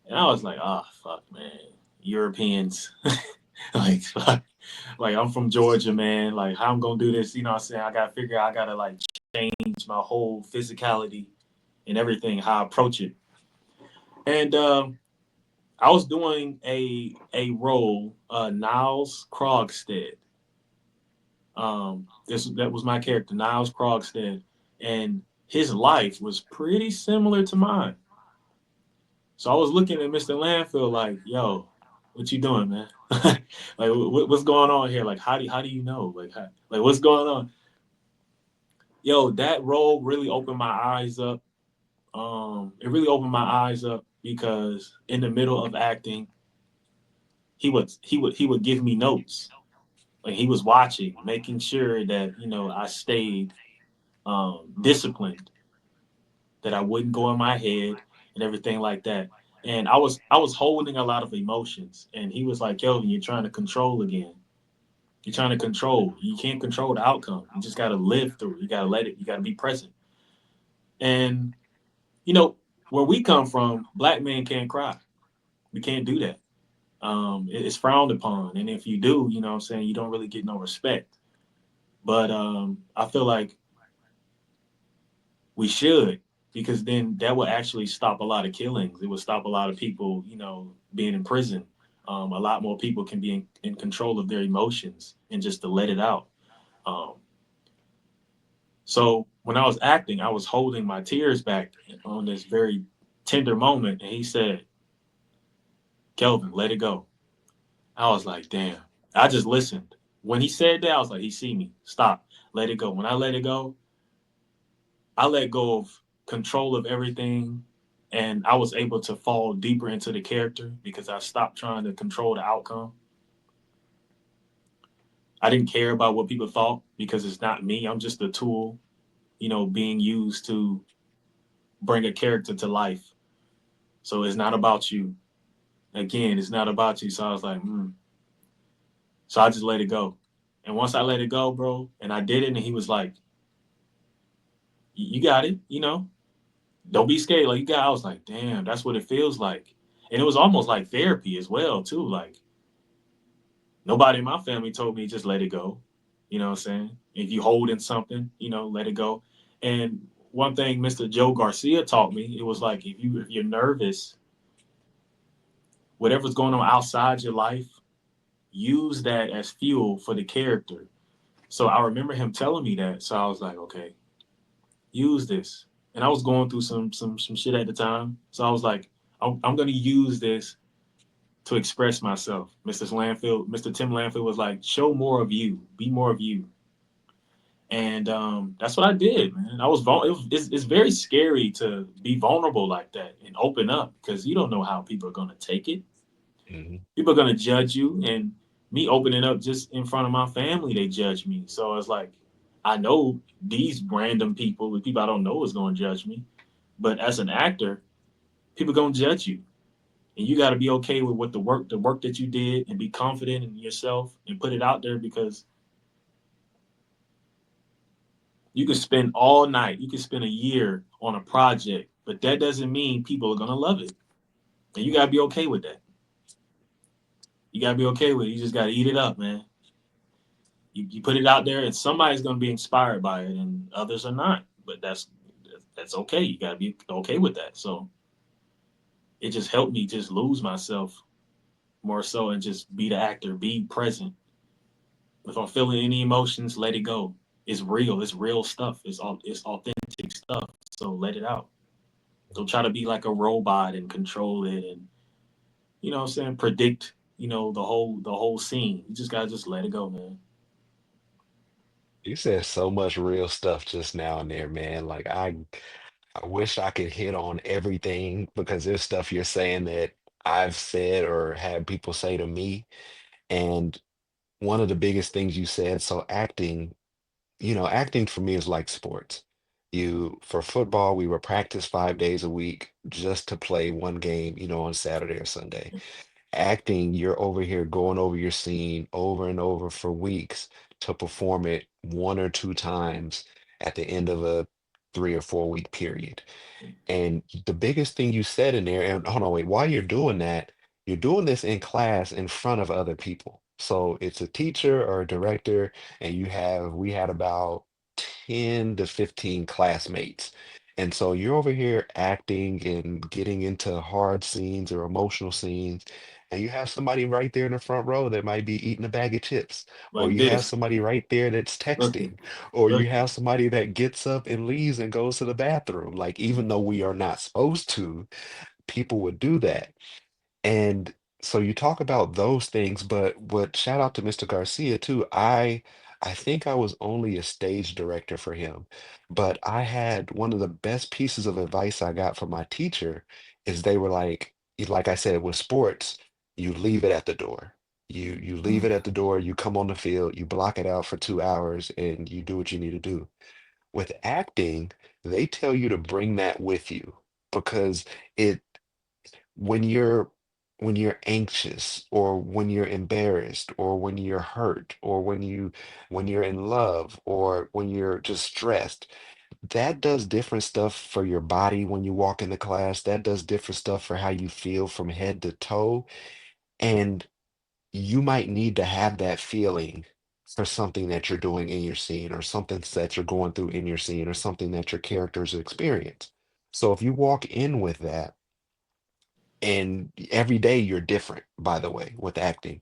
and I was like, ah, fuck, man, Europeans, like, fuck. Like I'm from Georgia, man. Like how I'm gonna do this? You know what I'm saying? I gotta figure out. I gotta like change my whole physicality and everything, how I approach it. And I was doing a role, Niles Krogstead. This that was my character, Niles Krogstead, and his life was pretty similar to mine. So I was looking at Mr. Landfill like, "Yo, what you doing, man? Like, what's going on here? Like, how do you know? Like what's going on?" Yo, that role really opened my eyes up. It really opened my eyes up because in the middle of acting, he would give me notes. Like he was watching, making sure that I stayed disciplined, that I wouldn't go in my head and everything like that. And I was holding a lot of emotions, and he was like, "Kelvin, you're trying to control again. You're trying to control. You can't control the outcome. You just got to live through it. You got to let it. You got to be present." And you know where we come from, black men can't cry. We can't do that. It's frowned upon, and if you do, you know what I'm saying, you don't really get no respect. But I feel like we should, because then that would actually stop a lot of killings. It would stop a lot of people, being in prison. A lot more people can be in control of their emotions and just to let it out. Um, so when I was acting, I was holding my tears back on this very tender moment, and he said, "Kelvin, let it go." I was like, "Damn." I just listened. When he said that, I was like, "He see me. Stop. Let it go." When I let it go, I let go of control of everything, and I was able to fall deeper into the character because I stopped trying to control the outcome. I didn't care about what people thought because it's not me. I'm just a tool, being used to bring a character to life. So it's not about you. Again, it's not about you. So I was like, hmm. So I just let it go. And once I let it go, bro, and I did it, and he was like, "You got it, don't be scared. Like you got." I was like, "Damn, that's what it feels like." And it was almost like therapy as well, too. Like nobody in my family told me just let it go. You know what I'm saying? If you hold in something, let it go. And one thing Mr. Joe Garcia taught me, it was like if you're nervous, whatever's going on outside your life, use that as fuel for the character. So I remember him telling me that. So I was like, okay, use this. And I was going through some shit at the time. So I was like, I'm gonna use this to express myself. Mr. Tim Landfill was like, show more of you, be more of you. And that's what I did, man. It's very scary to be vulnerable like that and open up because you don't know how people are gonna take it. Hmm. People are gonna judge you, and me opening up just in front of my family, they judge me. So it's like I know these random people, the people I don't know, is gonna judge me. But as an actor, people gonna judge you, and you got to be okay with what the work that you did, and be confident in yourself and put it out there because you can spend all night, you can spend a year on a project, but that doesn't mean people are gonna love it, and you gotta be okay with that. You gotta be okay with it. You just gotta eat it up, man. You put it out there, and somebody's gonna be inspired by it, and others are not. But that's okay. You gotta be okay with that. So it just helped me just lose myself more so and just be the actor, be present. If I'm feeling any emotions, let it go. It's real. It's real stuff. It's authentic stuff. So let it out. Don't try to be like a robot and control it and what I'm saying, predict, the whole scene. You just gotta just let it go, man. You said so much real stuff just now and there, man. Like I wish I could hit on everything because there's stuff you're saying that I've said or had people say to me. And one of the biggest things you said, so acting, acting for me is like sports. For football, we were practice 5 days a week just to play one game, on Saturday or Sunday. Acting, you're over here going over your scene over and over for weeks to perform it one or two times at the end of a 3 or 4 week period. And the biggest thing you said in there, and hold on, wait, while you're doing that, you're doing this in class in front of other people. So it's a teacher or a director, and we had about 10 to 15 classmates. And so you're over here acting and getting into hard scenes or emotional scenes, and you have somebody right there in the front row that might be eating a bag of chips, or Like you have this. somebody right there that's Look, texting, or you look. have somebody that gets up and leaves and goes to the bathroom. Like, even though we are not supposed to, people would do that. And so you talk about those things, but what shout out to Mr. Garcia too. I think I was only a stage director for him, but I had one of the best pieces of advice I got from my teacher is they were like I said, with sports, you leave it at the door. You leave it Mm. at the door, you come on the field, you block it out for 2 hours, and you do what you need to do. With acting, they tell you to bring that with you because it when you're anxious or when you're embarrassed or when you're hurt or when you're in love or when you're just stressed, that does different stuff for your body when you walk into class. That does different stuff for how you feel from head to toe. And you might need to have that feeling for something that you're doing in your scene or something that you're going through in your scene or something that your characters experience. So if you walk in with that, and every day you're different, by the way, with acting.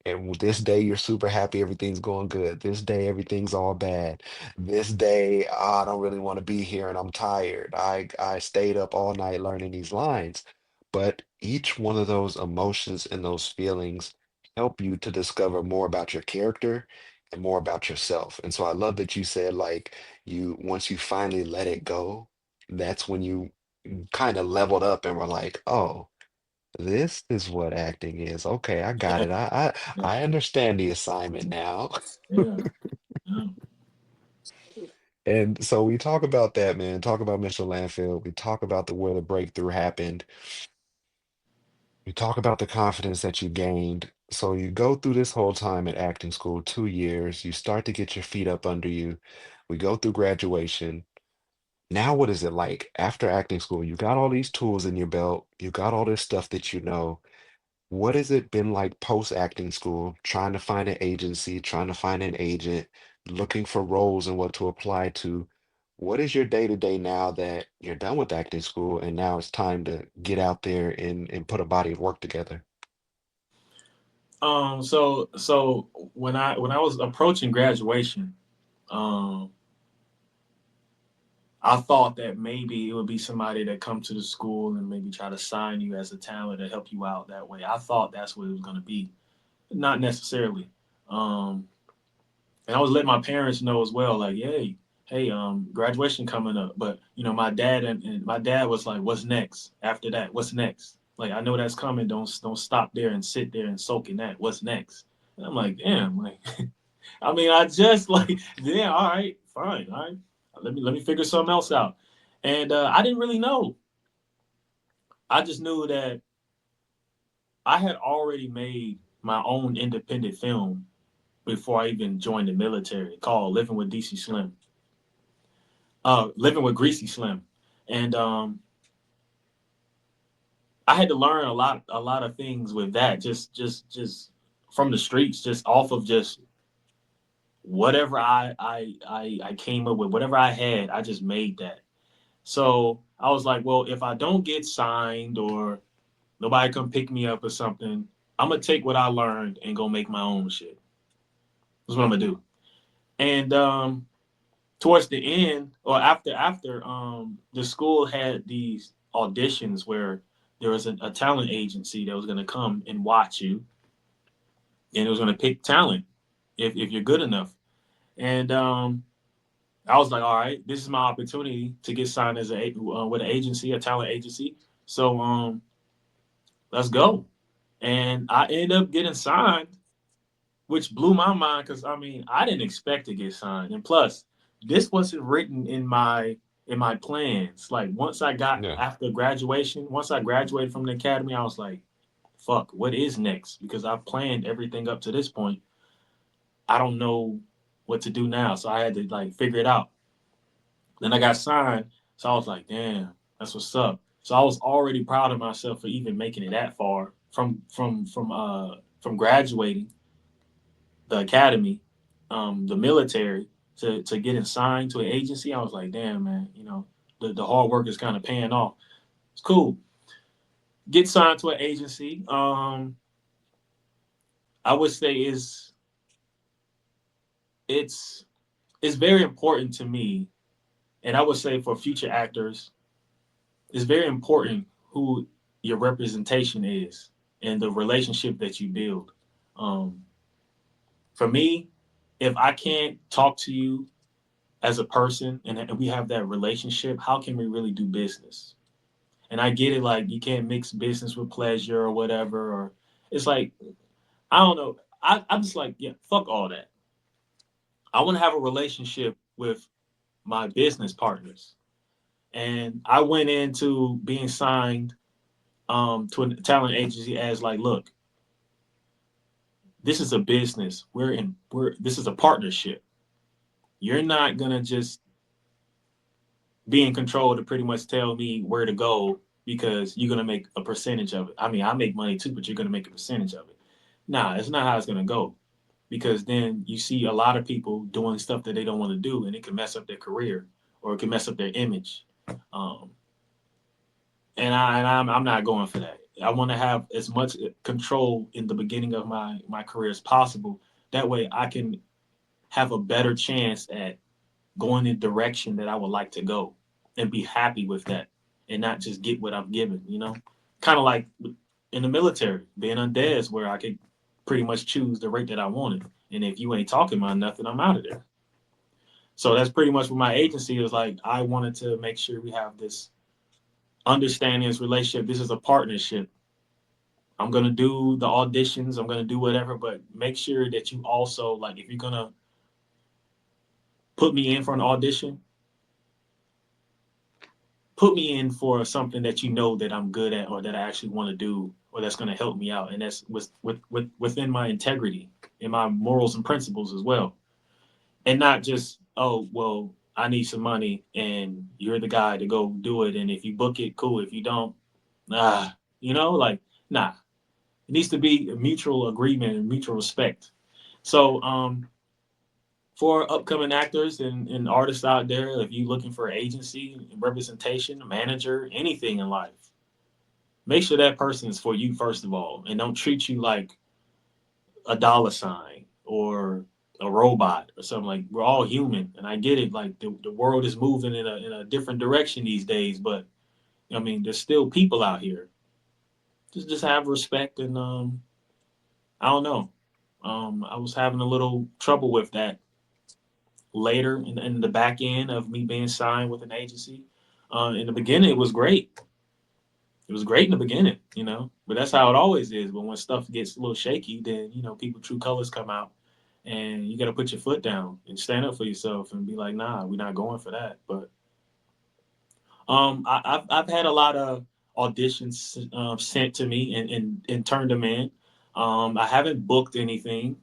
And this day you're super happy, everything's going good. This day everything's all bad. This day, I don't really want to be here and I'm tired. I stayed up all night learning these lines. But each one of those emotions and those feelings help you to discover more about your character and more about yourself. And so I love that you said like you once you finally let it go, that's when you kind of leveled up and were like, oh, this is what acting is. Okay, I got Yeah, it. I understand the assignment now. yeah, yeah. And so we talk about that, man. Talk about Mr. Landfill. We talk about the where the breakthrough happened. We talk about the confidence that you gained. So you go through this whole time at acting school, 2 years. You start to get your feet up under you. We go through graduation. Now, what is it like after acting school? You got all these tools in your belt. You got all this stuff that you know. What has it been like post acting school, trying to find an agency, trying to find an agent, looking for roles and what to apply to? What is your day to day now that you're done with acting school and now it's time to get out there and put a body of work together? So when I was approaching graduation, um, I thought that maybe it would be somebody that come to the school and maybe try to sign you as a talent to help you out that way. I thought that's what it was going to be. Not necessarily. Um, and I was letting my parents know as well, like, hey, graduation coming up. But my dad and my dad was like, what's next after that? What's next? Like, I know that's coming. Don't stop there and sit there and soak in that. What's next? And I'm like, damn, like, I mean, I just like, yeah, all right, fine, all right. Let me figure something else out. And I didn't really know. I just knew that I had already made my own independent film before I even joined the military called Living with Greasy Slim. And I had to learn a lot of things with that, just from the streets, just off of just whatever I came up with, whatever I had, I just made that. So I was like, well, if I don't get signed or nobody come pick me up or something, I'm gonna take what I learned and go make my own shit. That's what I'm gonna do. And towards the end or after the school had these auditions where there was a talent agency that was gonna come and watch you and it was gonna pick talent if you're good enough. And I was like, all right, this is my opportunity to get signed as with an agency, a talent agency. So let's go. And I ended up getting signed, which blew my mind because I mean I didn't expect to get signed, and plus this wasn't written in my plans. Like once I got Yeah. after graduation, once I graduated from the academy, I was like, "Fuck, what is next?" Because I've planned everything up to this point. I don't know what to do now, so I had to like figure it out. Then I got signed, so I was like, "Damn, that's what's up." So I was already proud of myself for even making it that far from graduating the academy, the military, to getting signed to an agency. I was like, damn, man, the hard work is kind of paying off. It's cool. Get signed to an agency. I would say it's it's very important to me, and I would say for future actors, it's very important who your representation is and the relationship that you build. Um, for me, if I can't talk to you as a person and we have that relationship, how can we really do business? And I get it, like you can't mix business with pleasure or whatever. Or it's like I don't know. I'm just like, yeah, fuck all that. I want to have a relationship with my business partners. And I went into being signed to a talent agency as like, look, this is a business. We're this is a partnership. You're not gonna just be in control to pretty much tell me where to go because you're gonna make a percentage of it. I mean, I make money too, but you're gonna make a percentage of it. Nah, it's not how it's gonna go. Because then you see a lot of people doing stuff that they don't want to do, and it can mess up their career or it can mess up their image. Um, I'm not going for that. I want to have as much control in the beginning of my career as possible. That way, I can have a better chance at going in the direction that I would like to go, and be happy with that, and not just get what I'm given. Kind of like in the military, being on DES, where I could pretty much choose the rate that I wanted, and if you ain't talking about nothing, I'm out of there. So that's pretty much what my agency is like. I wanted to make sure we have this understanding, this relationship. This is a partnership. I'm gonna do the auditions. I'm gonna do whatever, but make sure that you also like if you're gonna put me in for an audition, put me in for something that you know that I'm good at or that I actually want to do or that's gonna help me out, and that's within my integrity and my morals and principles as well, and not just oh well I need some money and you're the guy to go do it, and if you book it, cool. If you don't, nah, like nah. It needs to be a mutual agreement and mutual respect. So, for upcoming actors and artists out there, if you're looking for agency, representation, manager, anything in life, make sure that person is for you first of all, and don't treat you like a dollar sign or a robot or something. Like we're all human, and I get it. Like the world is moving in a different direction these days, but I mean, there's still people out here. Just have respect and I don't know. I was having a little trouble with that later in the back end of me being signed with an agency. In the beginning, it was great. It was great in the beginning, but that's how it always is. But when stuff gets a little shaky, then people true colors come out, and you got to put your foot down and stand up for yourself and be like, nah, we're not going for that. But I've had a lot of auditions sent to me and turned them in. I haven't booked anything,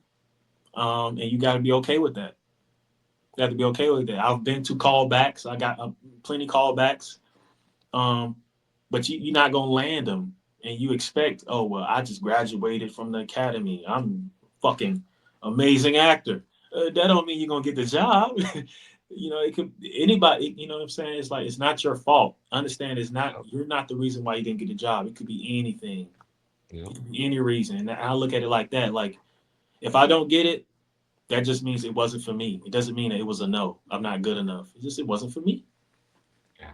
and you got to be okay with that. You have to be okay with that. I've been to callbacks. I got plenty callbacks, um, but you're not gonna land them, and you expect, oh well, I just graduated from the academy. I'm fucking amazing actor. That don't mean you're gonna get the job. It could anybody. You know what I'm saying? It's like it's not your fault. Understand? It's not Yep. you're not the reason why you didn't get the job. It could be anything. It Yep. could be any reason. And I look at it like that. Like if I don't get it, that just means it wasn't for me. It doesn't mean that it was a no. I'm not good enough. It wasn't for me. Yeah.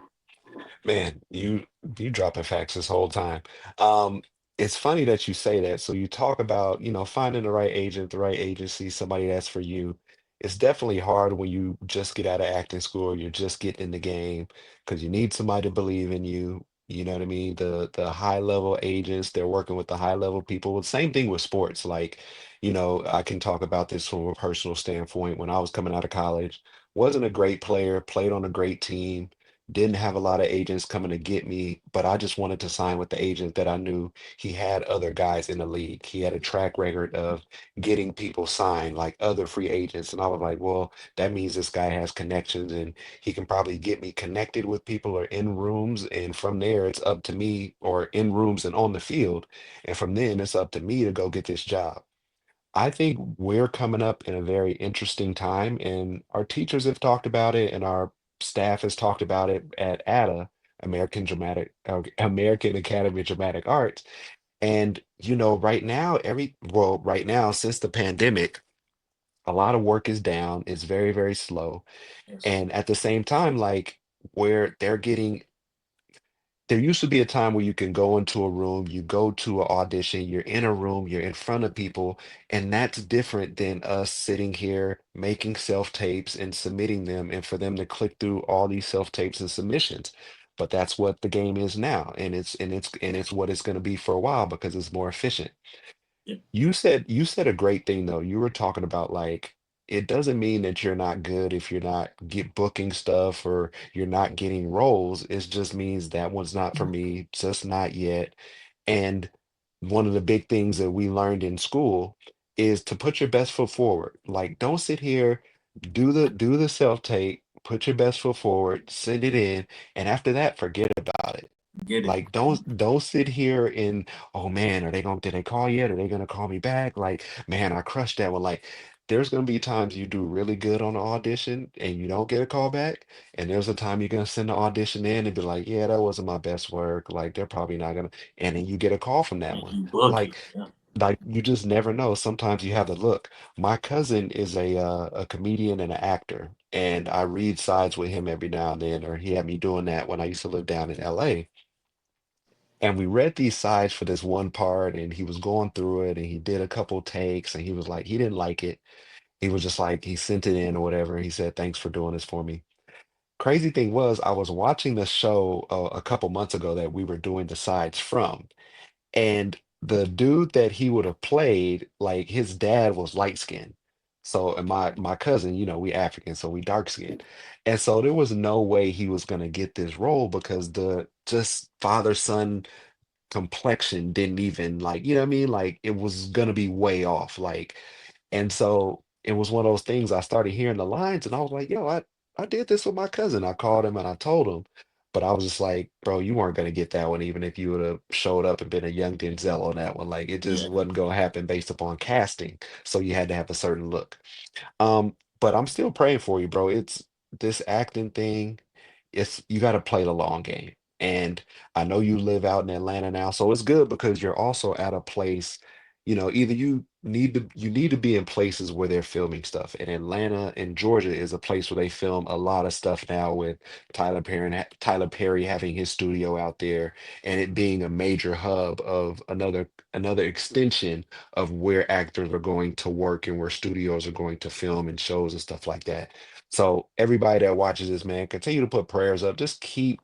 Man, you dropping facts this whole time. Um, it's funny that you say that. So you talk about, finding the right agent, the right agency, somebody that's for you. It's definitely hard when you just get out of acting school, you're just getting in the game because you need somebody to believe in you. You know what I mean? The high level agents, they're working with the high level people. Well, same thing with sports. Like, I can talk about this from a personal standpoint. When I was coming out of college, wasn't a great player, played on a great team, didn't have a lot of agents coming to get me, but I just wanted to sign with the agent that I knew he had other guys in the league. He had a track record of getting people signed, like other free agents. And I was like, well, that means this guy has connections and he can probably get me connected with people or in rooms. And from there, it's up to me, or in rooms and on the field. And from then, it's up to me to go get this job. I think we're coming up in a very interesting time, and our teachers have talked about it, and our staff has talked about it at ADA, American Academy of Dramatic Arts. And right now, right now, since the pandemic, a lot of work is down. It's very, very slow. Yes. And at the same time, like where they're getting there used to be a time where you can go into a room, you go to an audition, you're in a room, you're in front of people, and that's different than us sitting here making self-tapes and submitting them, and for them to click through all these self-tapes and submissions. But that's what the game is now, and it's what it's going to be for a while because it's more efficient. Yeah. You said a great thing though. You were talking about like it doesn't mean that you're not good if you're not get booking stuff or you're not getting roles. It just means that one's not for me, just not yet. And one of the big things that we learned in school is to put your best foot forward. Like don't sit here, do the self-tape, put your best foot forward, send it in, and after that, forget about it. Get it. Like don't sit here and oh man, are they going did they call yet? Are they gonna call me back? Like, man, I crushed that one. Like there's gonna be times you do really good on the audition and you don't get a call back. And there's a time you're gonna send the audition in and be like, yeah, that wasn't my best work. Like they're probably not gonna and then you get a call from that And one. you book it. Like Yeah. like you just never know. Sometimes you have to look. My cousin is a comedian and an actor, and I read sides with him every now and then, or he had me doing that when I used to live down in LA. And we read these sides for this one part, and he was going through it, and he did a couple takes, and he was like, he didn't like it. He was just like, he sent it in or whatever. And he said, thanks for doing this for me. Crazy thing was, I was watching the show a couple months ago that we were doing the sides from, and the dude that he would have played, like his dad was light skinned. So, and my cousin, we African, so we dark skinned. And so there was no way he was gonna get this role because the just father son complexion didn't even like, you know what I mean? Like it was gonna be way off. Like, and so it was one of those things I started hearing the lines and I was like, yo, I did this with my cousin. I called him and I told him, but I was just like, bro, you weren't gonna get that one even if you would have showed up and been a young Denzel on that one. Like it Yeah. just wasn't gonna happen based upon casting. So you had to have a certain look. But I'm still praying for you, bro. It's this acting thing, it's you got to play the long game. And I know you live out in Atlanta now, so it's good because you're also at a place, either you need to be in places where they're filming stuff. And Atlanta and Georgia is a place where they film a lot of stuff now with Tyler Perry having his studio out there and it being a major hub of another extension of where actors are going to work and where studios are going to film and shows and stuff like that. So everybody that watches this, man, continue to put prayers up. Just keep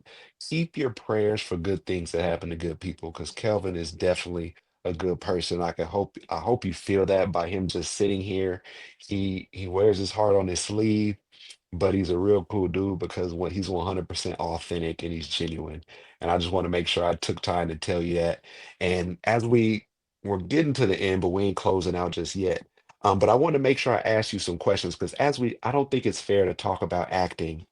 your prayers for good things that happen to good people, because Kelvin is definitely a good person. I hope you feel that by him just sitting here. He wears his heart on his sleeve, but he's a real cool dude because when he's 100% authentic and he's genuine. And I just want to make sure I took time to tell you that. And as we're getting to the end, but we ain't closing out just yet. But I want to make sure I ask you some questions because I don't think it's fair to talk about acting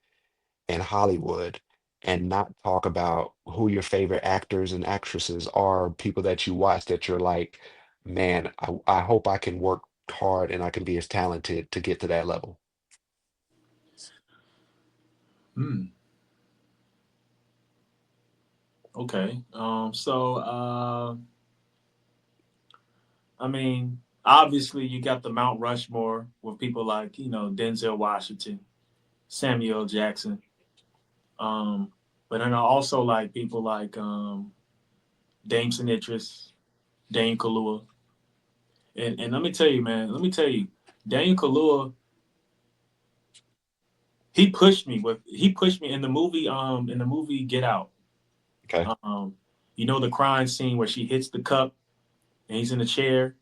and Hollywood and not talk about who your favorite actors and actresses are, people that you watch that you're like, man, I hope I can work hard and I can be as talented to get to that level. Hmm. Okay. I mean, obviously you got the Mount Rushmore with people like, Denzel Washington, Samuel Jackson. Um, but then I also like people like Dame Sinitris, Dane Kalua. And let me tell you, man, Dane Kalua, he pushed me in the movie Get Out. Okay. Um, the crime scene where she hits the cup and he's in the chair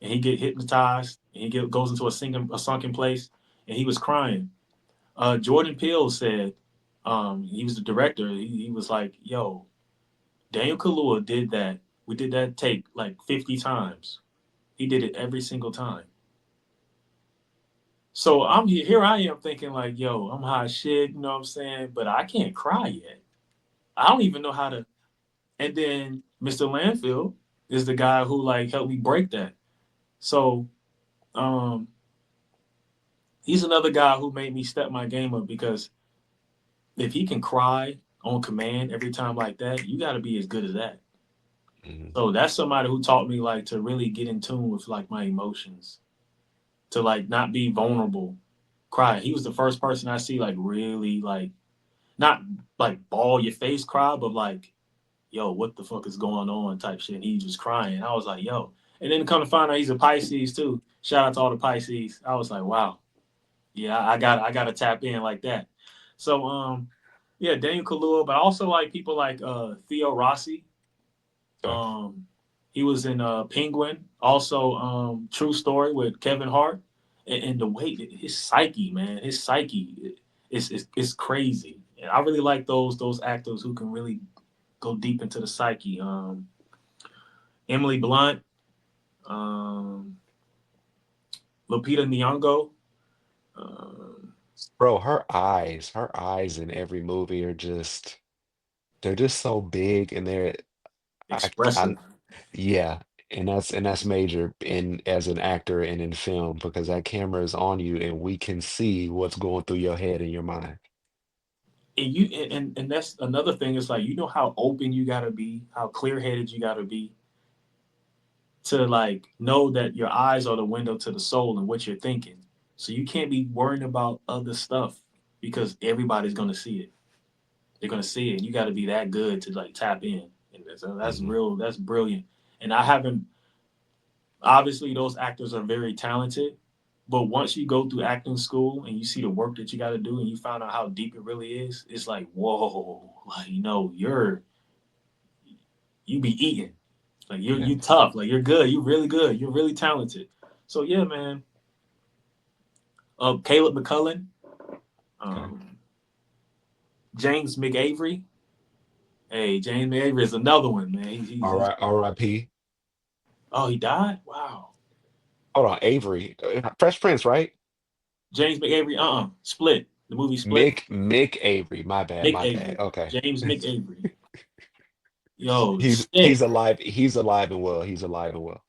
and he get hypnotized and goes into a sunken place and he was crying. Jordan Peele said, he was the director. He was like, "Yo, Daniel Kaluuya did that. We did that take like 50 times. He did it every single time." So here. I am thinking like, "Yo, I'm hot shit." You know what I'm saying? But I can't cry yet. I don't even know how to. And then Mr. Landfill is the guy who like helped me break that. So um, he's another guy who made me step my game up because if he can cry on command every time like that, you got to be as good as that. Mhm. So that's somebody who taught me like to really get in tune with like my emotions, to like not be vulnerable, cry. He was the first person I see like really like not like ball your face cry, but like, yo, what the fuck is going on type shit. And he just crying. I was like, yo. And then come to find out he's a Pisces too. Shout out to all the Pisces. I was like, wow, yeah, I got to tap in like that. So yeah, Daniel Kaluuya, but also like people like Theo Rossi. Okay. Um, he was in Penguin. Also, True Story with Kevin Hart. And the way his psyche, man, his psyche is crazy. And I really like those actors who can really go deep into the psyche. Emily Blunt, um, Lupita Nyong'o, um, Bro, her eyes in every movie are just they're just so big and I expressive. yeah, and that's major in as an actor and in film because that camera is on you and we can see what's going through your head and your mind. And that's another thing. It's like you know how open you gotta be, how clear headed you gotta be to like know that your eyes are the window to the soul and what you're thinking. So you can't be worrying about other stuff because everybody's gonna see it. They're gonna see it. You got to be that good to like tap in, and that's Hmm. real. That's brilliant. And I haven't. Obviously, those actors are very talented, but once you go through acting school and you see the work that you got to do, and you find out how deep it really is, it's like whoa, like you be eating, like Yeah. you tough, like you're good, you're really good, you're really talented. So yeah, man. Caleb McCullen, Okay. um, James McAvery. Hey, James McAvery is another one, man. All right, R.I.P. Oh, he died. Wow. Hold on, Avery. Fresh Prince, right? James McAvery. Split. The movie Split. Mick Avery. Mick My bad. Avery. Okay. James McAvery. Yo, He's sick. alive. He's alive and well. He's alive and well.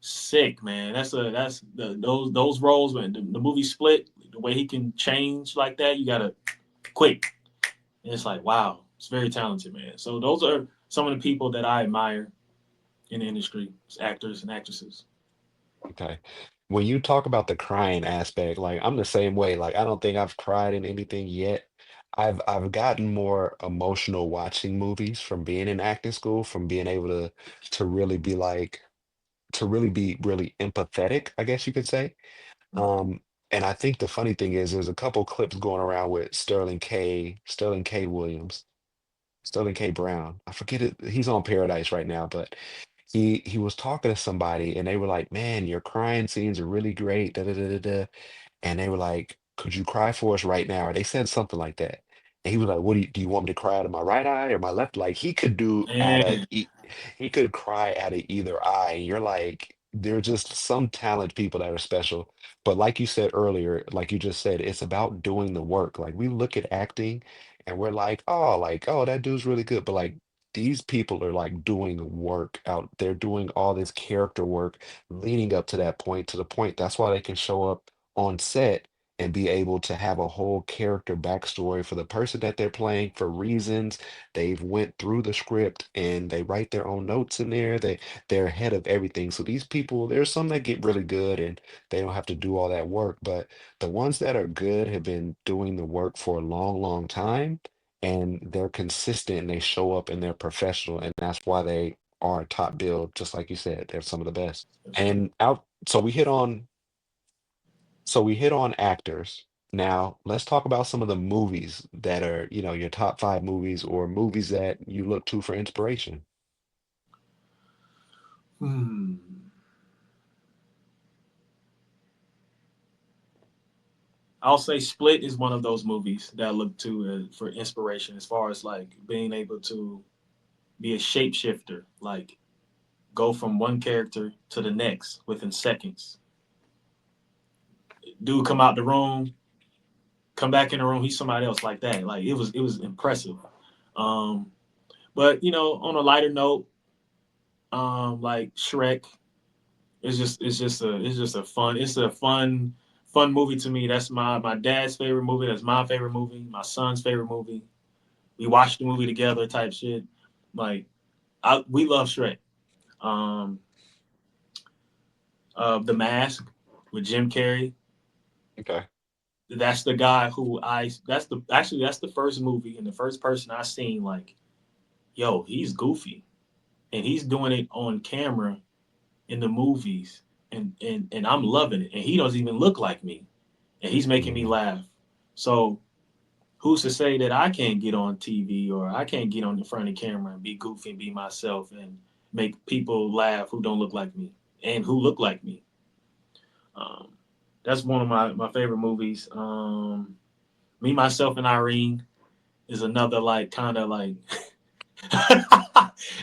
Sick, man. Those roles when the movie Split, the way he can change like that, you gotta quick. And it's like, wow, it's very talented, man. So those are some of the people that I admire in the industry, as actors and actresses. Okay. When you talk about the crying aspect, like I'm the same way. Like I don't think I've cried in anything yet. I've gotten more emotional watching movies from being in acting school, from being able to really be like to really be really empathetic, I guess you could say. Um, and I think the funny thing is there's a couple clips going around with Sterling K. Williams, Sterling K. Brown. I forget it. He's on Paradise right now, but he was talking to somebody and they were like, "Man, your crying scenes are really great." Da, da, da, da, da. And they were like, "Could you cry for us right now?" Or they said something like that. And he was like, "What do you want me to cry out of my right eye or my left?" Like he could do Man, he could cry out of either eye. And you're like, there are just some talent people that are special. But like you said earlier, like you just said, it's about doing the work. Like we look at acting and we're like, oh, that dude's really good. But like these people are like doing work out. They're doing all this character work leading up to the point. That's why they can show up on set and be able to have a whole character backstory for the person that they're playing for reasons they've went through the script and they write their own notes in there. They're ahead of everything. So these people, there's some that get really good and they don't have to do all that work, but the ones that are good have been doing the work for a long, long time and they're consistent and they show up and they're professional and that's why they are top build, just like you said, they're some of the best. And out, so we hit on actors. Now, let's talk about some of the movies that are, your top five movies or movies that you look to for inspiration. hmm. I'll say Split is one of those movies that I look to for inspiration as far as like being able to be a shapeshifter, like go from one character to the next within seconds. Dude come out the room, come back in the room, he's somebody else like that. Like it was impressive. Um, but on a lighter note, like Shrek, it's just a fun fun movie to me. That's my dad's favorite movie. That's my favorite movie. My son's favorite movie. We watched the movie together, type shit. Like, we love Shrek. Um, The Mask with Jim Carrey. Okay. That's the guy who I. That's the first movie and the first person I seen. Like, yo, he's goofy, and he's doing it on camera in the movies, and I'm loving it. And he doesn't even look like me, and he's making me Mhm. laugh. So who's to say that I can't get on TV or I can't get on the front of the camera and be goofy and be myself and make people laugh who don't look like me and who look like me? Um, that's one of my favorite movies. Me, Myself, and Irene is another like kind of like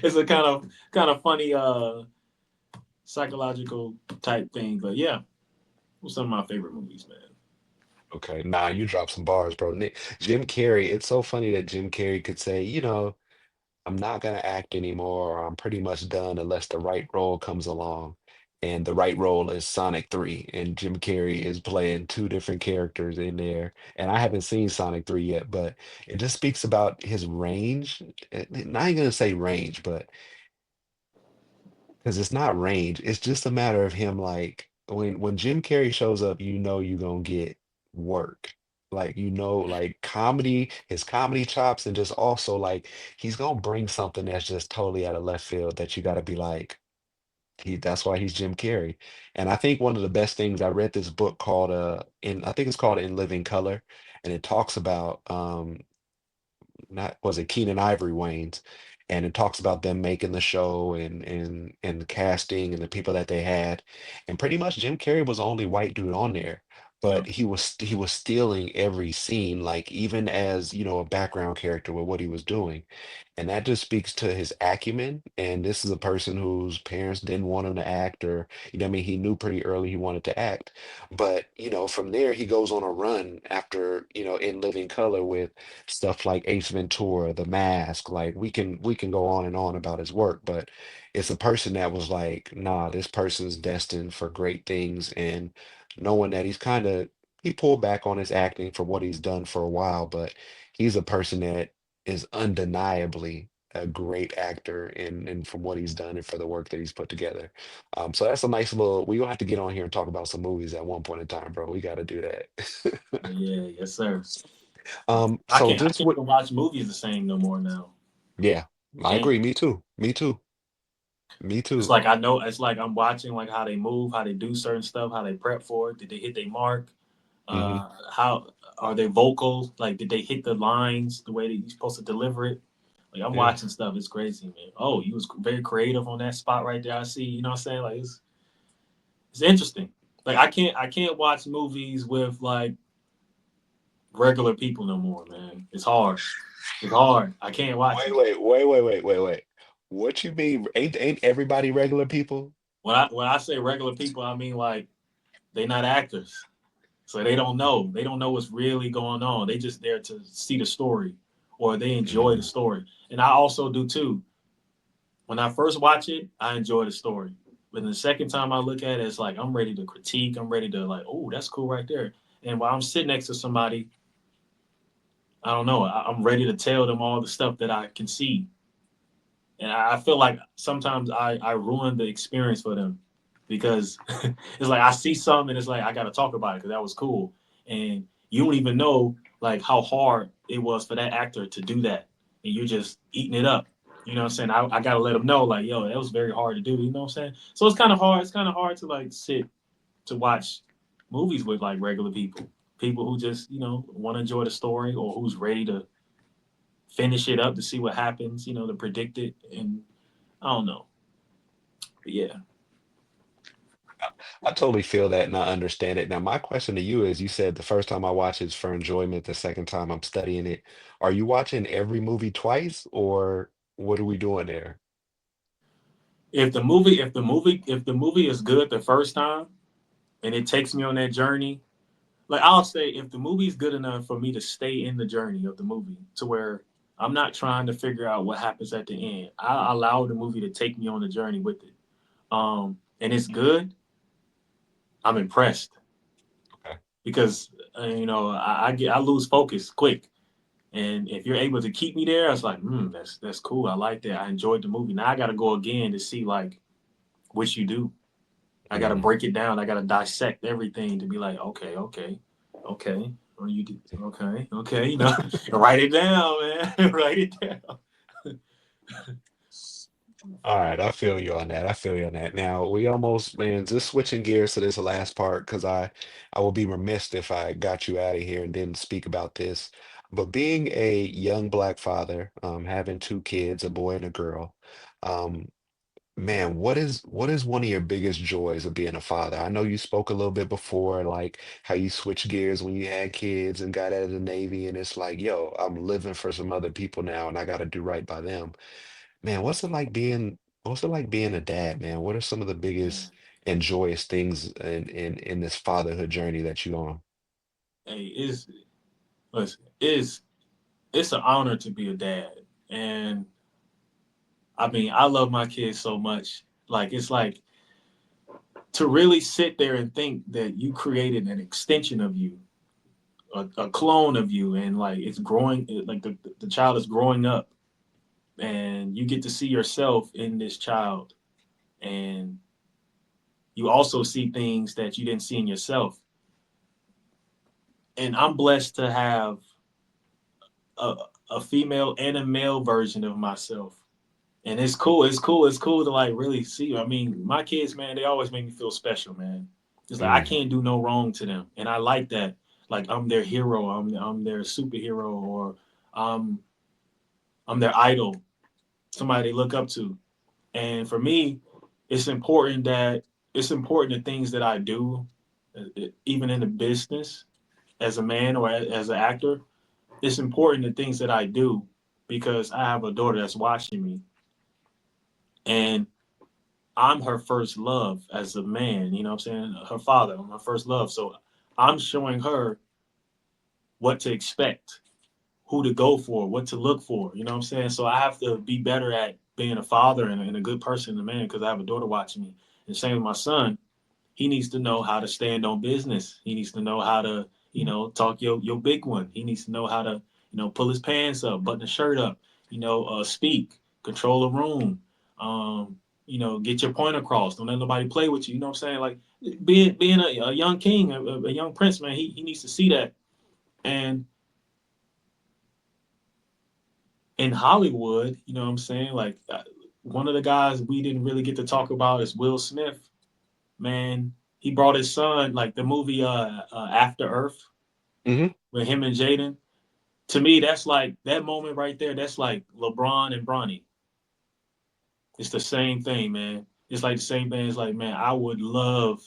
it's a kind of funny psychological type thing. But yeah, some of my favorite movies, man. Okay. Nah, you dropped some bars, bro. Jim Carrey, it's so funny that Jim Carrey could say, I'm not gonna act anymore, or I'm pretty much done unless the right role comes along. And the right role is Sonic 3. And Jim Carrey is playing two different characters in there. And I haven't seen Sonic 3 yet, but it just speaks about his range. Not even gonna say range, but because it's not range, it's just a matter of him like when Jim Carrey shows up, you know you're gonna get work. Like like comedy, his comedy chops, and just also like he's gonna bring something that's just totally out of left field that you gotta be like, that's why he's Jim Carrey. And I think one of the best things, I read this book called I think it's called In Living Color, and it talks about not was it Keenan Ivory Wayans, and it talks about them making the show and the casting and the people that they had, and pretty much Jim Carrey was the only white dude on there, Yeah, but he was stealing every scene, like even as a background character with what he was doing, and that just speaks to his acumen. And this is a person whose parents didn't want him to act, or what I mean, he knew pretty early he wanted to act, but from there he goes on a run after In Living Color with stuff like Ace Ventura, The Mask. Like we can go on and on about his work, but it's a person that was like, nah, this person's destined for great things, and knowing that he pulled back on his acting for what he's done for a while, but he's a person that is undeniably a great actor and from what he's done and for the work that he's put together. So that's a nice little. We gonna have to get on here and talk about some movies at one point in time, bro. We got to do that. yeah, yes, sir. I So can't I just can't with even watch movies the same no more now. Yeah, I Can't. agree. Me too. Me too. Me It's too. like I know. It's like I'm watching like how they move, how they do certain stuff, how they prep for it. Did they hit their mark? Hmm. How are they vocal? Like, did they hit the lines the way that you're supposed to deliver it? Like, I'm Yeah. watching stuff. It's crazy, man. Oh, you was very creative on that spot right there. I see. You know what I'm saying? Like, it's interesting. Like, I can't watch movies with like regular people no more, man. It's hard. It's hard. I can't watch Wait, it. wait, wait, wait, wait, wait, wait. What you mean? Ain't everybody regular people? When I say regular people, I mean like they not actors. So they don't know. They don't know what's really going on. They just there to see the story or they enjoy the Mm, story. And I also do too. When I first watch it, I enjoy the story. But the second time I look at it, it's like I'm ready to critique. I'm ready to like, oh, that's cool right there. And while I'm sitting next to somebody, I don't know. I'm ready to tell them all the stuff that I can see. And I feel like sometimes I ruin the experience for them because it's like I see something and it's like I got to talk about it because that was cool. And you don't even know like how hard it was for that actor to do that. And you're just eating it up. You know what I'm saying? I got to let them know like, yo, that was very hard to do. You know what I'm saying? So it's kind of hard. It's kind of hard to like sit to watch movies with like regular people, people who just, want to enjoy the story or who's ready to finish it up to see what happens, to predict it. And I don't know. But yeah. I totally feel that and I understand it. Now, my question to you is, you said the first time I watch it's for enjoyment, the second time I'm studying it. Are you watching every movie twice, or what are we doing there? If the movie is good the first time and it takes me on that journey, like I'll say if the movie is good enough for me to stay in the journey of the movie to where I'm not trying to figure out what happens at the end. I allow the movie to take me on the journey with it. And it's good, I'm impressed. because I lose focus quick. And if you're able to keep me there, I was like, that's cool. I like that. I enjoyed the movie. Now I got to go again to see like what you do. I got to Mm. break it down. I got to dissect everything to be like, okay, okay, okay. Or you did, okay, okay. Write it down, man. Write it down. All right, I feel you on that. I feel you on that. Now we almost, man, just switching gears to this last part because I will be remiss if I got you out of here and didn't speak about this. But being a young black father, having two kids, a boy and a girl, um, man, what is one of your biggest joys of being a father? I know you spoke a little bit before, like how you switched gears when you had kids and got out of the Navy, and it's like, yo, I'm living for some other people now, and I got to do right by them. Man, what's it like being a dad, man? What are some of the Man, biggest and joyous things in this fatherhood journey that you on? hey, listen, it's an honor to be a dad, and I mean, I love my kids so much. Like it's like to really sit there and think that you created an extension of you, a clone of you, and like it's growing, like the child is growing up, and you get to see yourself in this child, and you also see things that you didn't see in yourself. And I'm blessed to have a, a female and a male version of myself. And it's cool. It's cool. It's cool to like really see. I mean, my kids, man, they always make me feel special, man. It's like I Mm, can't do no wrong to them, and I like that. Like I'm their hero. I'm their superhero, or um, I'm their idol. Somebody they look up to. And for me, it's important that it's important the things that I do, even in the business as a man or as an actor. It's important the things that I do because I have a daughter that's watching me, and I'm her first love as a man. You know what I'm saying? Her father, I'm her first love. So I'm showing her what to expect, who to go for, what to look for. You know what I'm saying? So I have to be better at being a father and a good person and a man because I have a daughter watching me. And same with my son. He needs to know how to stand on business. He needs to know how to, talk your big one. He needs to know how to, pull his pants up, button his shirt up, speak, control a room, get your point across. Don't let nobody play with you. You know what I'm saying? Like being a young king, a young prince, man, he needs to see that. And in Hollywood, you know what I'm saying? Like one of the guys we didn't really get to talk about is Will Smith. Man, he brought his son, like the movie After Earth hmm with him and Jaden. To me, that's like that moment right there. That's like LeBron and Bronny. It's the same thing, man. It's like the same thing. It's like, man, I would love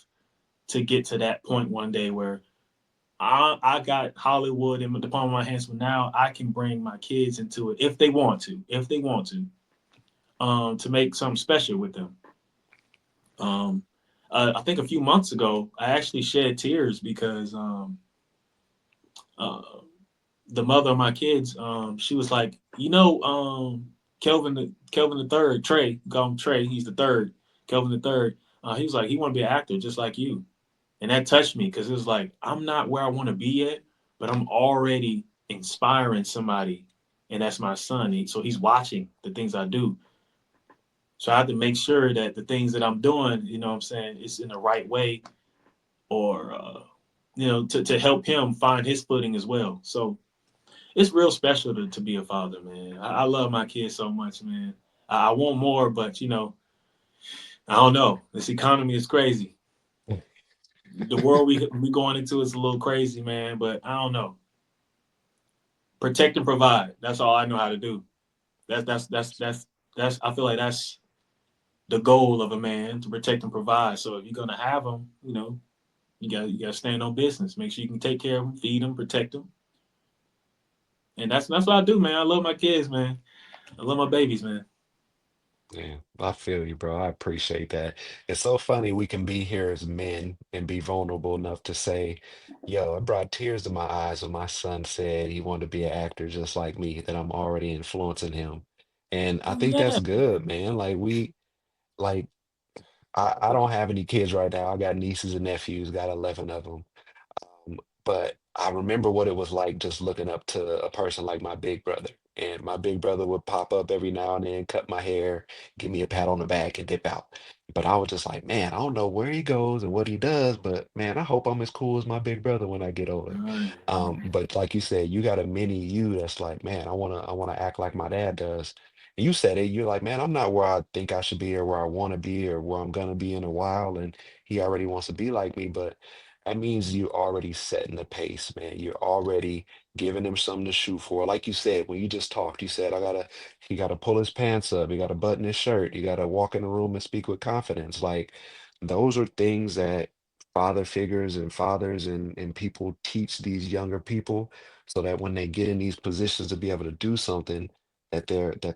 to get to that point one day where I got Hollywood in the palm of my hands, but now I can bring my kids into it if they want to, to make something special with them. Um, I think a few months ago, I actually shed tears because uh, the mother of my kids, she was like, Kelvin the third, Trey, we call him Trey, he's the third, Kelvin the third. He was like, he want to be an actor just like you, and that touched me because it was like I'm not where I want to be yet, but I'm already inspiring somebody, and that's my son. So he's watching the things I do. So I have to make sure that the things that I'm doing, you know what I'm saying, it's in the right way or, to help him find his footing as well. So it's real special to be a father, man. I love my kids so much, man. I want more, but, I don't know. This economy is crazy. The world we going into is a little crazy, man, but I don't know. Protect and provide. That's all I know how to do. That's I feel like that's the goal of a man to protect and provide. So if you're gonna have them, you got to stand on business. Make sure you can take care of them, feed them, protect them, and that's what I do, man. I love my kids, man. I love my babies, man. Yeah, I feel you, bro. I appreciate that. It's so funny we can be here as men and be vulnerable enough to say, yo, it brought tears to my eyes when my son said he wanted to be an actor just like me, that I'm already influencing him. And I think that's Yeah, good, man. Like I don't have any kids right now. I got nieces and nephews, got 11 of them. But I remember what it was like just looking up to a person like my big brother. And my big brother would pop up every now and then, cut my hair, give me a pat on the back, and dip out. But I was just like, man, I don't know where he goes and what he does, but man, I hope I'm as cool as my big brother when I get older. Right. But like you said, you got a mini you that's like, man, I wanna act like my dad does. And you said it, you're like, man, I'm not where I think I should be or where I want to be or where I'm gonna be in a while. And he already wants to be like me, but that means you already setting the pace, man. You're already giving him something to shoot for. Like you said, when you just talked, you said, he gotta pull his pants up, he gotta button his shirt, he gotta walk in the room and speak with confidence. Like those are things that father figures and fathers and people teach these younger people so that when they get in these positions to be able to do something, that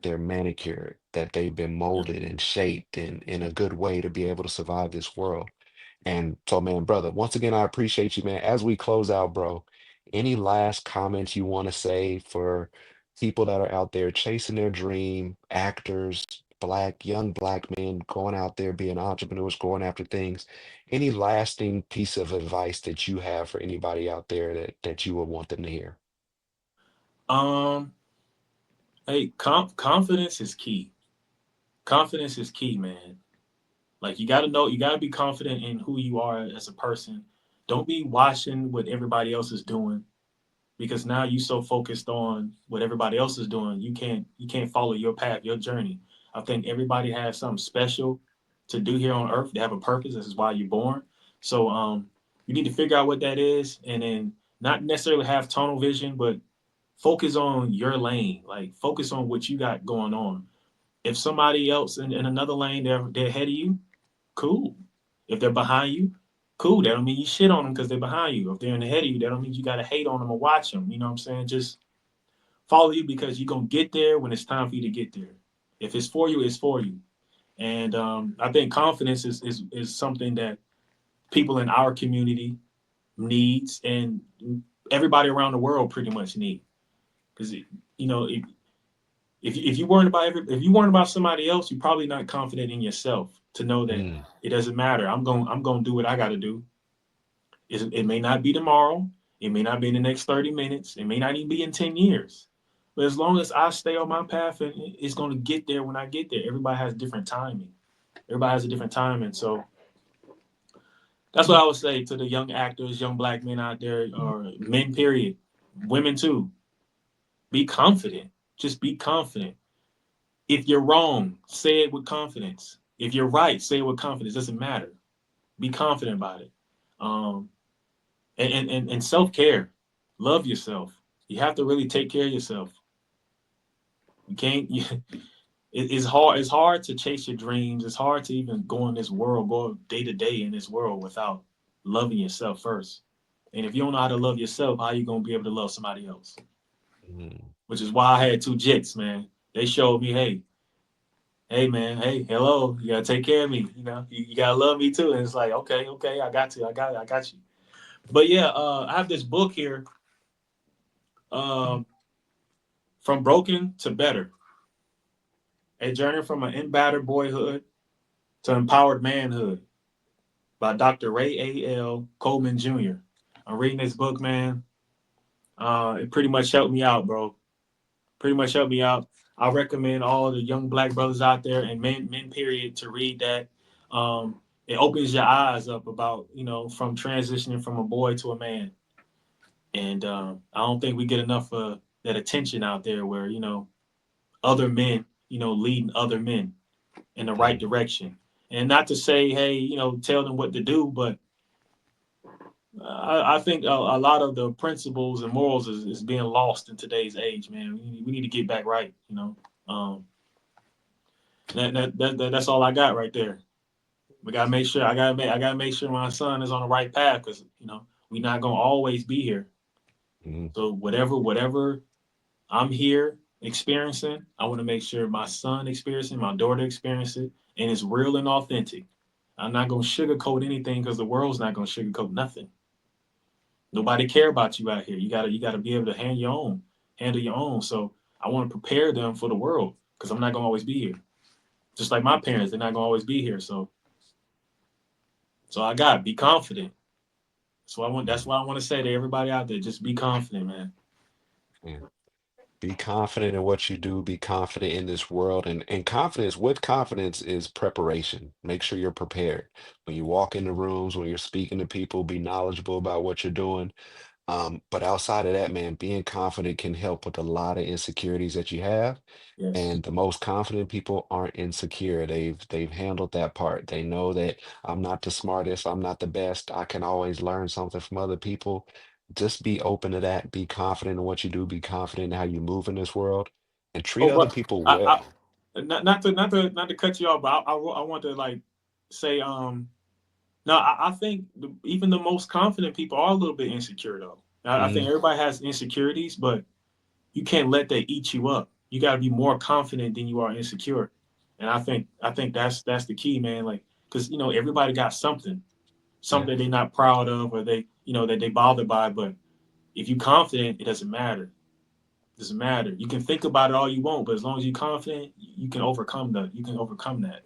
they're manicured, that they've been Yeah. molded and shaped in a good way to be able to survive this world. And so, man, brother, once again, I appreciate you, man. As we close out, bro, any last comments you want to say for people that are out there chasing their dream, actors, young black men going out there being entrepreneurs, going after things? Any lasting piece of advice that you have for anybody out there that you would want them to hear? Um. Hey, confidence is key. Confidence is key, man. Like you got to know, you got to be confident in who you are as a person. Don't be watching what everybody else is doing because now you so focused on what everybody else is doing, you can't follow your path, your journey. I think everybody has something special to do here on earth. They have a purpose. This is why you're born. So you need to figure out what that is and then not necessarily have tunnel vision, but focus on your lane. Like focus on what you got going on. If somebody else in another lane, they're ahead of you, cool. If they're behind you, cool. That don't mean you shit on them because they're behind you. If they're in ahead of you, that don't mean you gotta hate on them or watch them. You know what I'm saying? Just follow you because you're gonna get there when it's time for you to get there. If it's for you, it's for you. And I think confidence is something that people in our community needs, and everybody around the world pretty much need. Because you know, if you weren't about if you weren't about somebody else, you're probably not confident in yourself to know that Mm, it doesn't matter. I'm going to do what I got to do. It may not be tomorrow. It may not be in the next 30 minutes. It may not even be in 10 years. But as long as I stay on my path, and it's going to get there when I get there. Everybody has different timing. Everybody has a different timing. So that's what I would say to the young actors, young black men out there, or men, period, women too. Be confident. Just be confident. If you're wrong, say it with confidence. If you're right, say it with confidence. It doesn't matter. Be confident about it. Um, and self care. Love yourself. You have to really take care of yourself. You can't. It's hard. It's hard to chase your dreams. It's hard to even go in this world, go day to day in this world without loving yourself first. And if you don't know how to love yourself, how are you gonna be able to love somebody else? mm, Which is why I had two jits, man. They showed me, hey man, hey, hello, you gotta take care of me. You gotta love me too. And it's like, okay, I got you, I got you. But yeah, I have this book here, um, From Broken to Better: A Journey from an Embattered Boyhood to Empowered Manhood by Dr. Ray A. L. Coleman Jr. I'm reading this book, man. It pretty much helped me out, bro. Pretty much helped me out. I recommend all the young black brothers out there and men period to read that. It opens your eyes up about from transitioning from a boy to a man, and I don't think we get enough of that attention out there where other men leading other men in the right mm, direction, and not to say hey tell them what to do, but I think a lot of the principles and morals is being lost in today's age, man. We need to get back right, Um, that's all I got right there. We gotta make sure I gotta make sure my son is on the right path because we're not gonna always be here. mm, So whatever I'm here experiencing, I want to make sure my son experiencing, my daughter experiencing, and it's real and authentic. I'm not gonna sugarcoat anything because the world's not gonna sugarcoat nothing. Nobody care about you out here. You gotta be able to handle your own. So I want to prepare them for the world because I'm not gonna always be here. Just like my parents, they're not gonna always be here. So I got be confident. That's Mm, why I want to say to everybody out there, just be confident, man. yeah. Be confident in what you do, be confident in this world. And confidence, with confidence is preparation. Make sure you're prepared. When you walk into rooms, when you're speaking to people, be knowledgeable about what you're doing. But outside of that, man, being confident can help with a lot of insecurities that you have. Yes. And the most confident people aren't insecure. They've handled that part. They know that I'm not the smartest, I'm not the best. I can always learn something from other people. Just be open to that. Be confident in what you do. Be confident in how you move in this world, and treat Oh, other but people well. not to cut you off, but I want to like say no, I think even the most confident people are a little bit insecure though. I think Mhm. everybody has insecurities, but you can't let that eat you up. You got to be more confident than you are insecure, and I think that's the key, man. Like, because everybody got Yeah, something they're not proud of, or they that they bothered by. But if you confident, it doesn't matter. It doesn't matter. You can think about it all you want, but as long as you're confident, you can overcome that.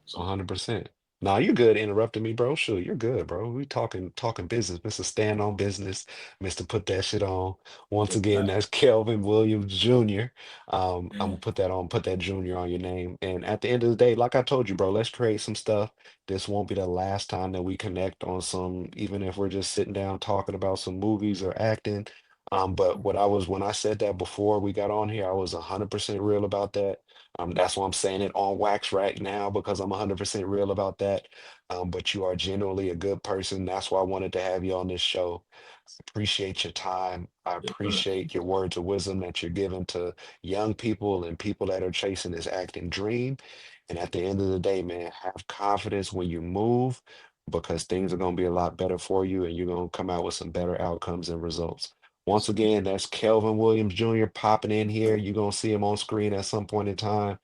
So 100%. Nah, you good interrupting me, bro. Sure, you're good, bro. We talking business, Mr. Stand on Business, Mr. Put That Shit On. Once yes, again, that's Kelvin Williams Jr. I'm gonna man. put that junior on your name. And at the end of the day, like I told you, bro, let's create some stuff. This won't be the last time that we connect on some, even if we're just sitting down talking about some movies or acting. But when I said that before we got on here, I was 100% real about that. That's why I'm saying it on wax right now because I'm 100% real about that. But you are genuinely a good person. That's why I wanted to have you on this show. Appreciate your time. I Yes, sir. appreciate your words of wisdom that you're giving to young people and people that are chasing this acting dream. And at the end of the day, man, have confidence when you move because things are going to be a lot better for you and you're going to come out with some better outcomes and results. Yes, Once sir. again, that's Kelvin Williams Jr. popping in here. You're going to see him on screen at some point in time.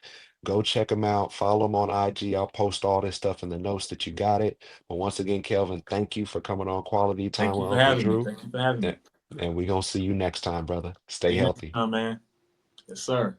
Go check him out. Follow him on IG. I'll post all this stuff in the notes that you got it. But once again, Kelvin, thank you for coming on Quality Time Thank you with for Uncle having me. Drew. Thank you for having A- me. And we're going to see you next time, brother. Stay See you next healthy. time, man. Yes, sir.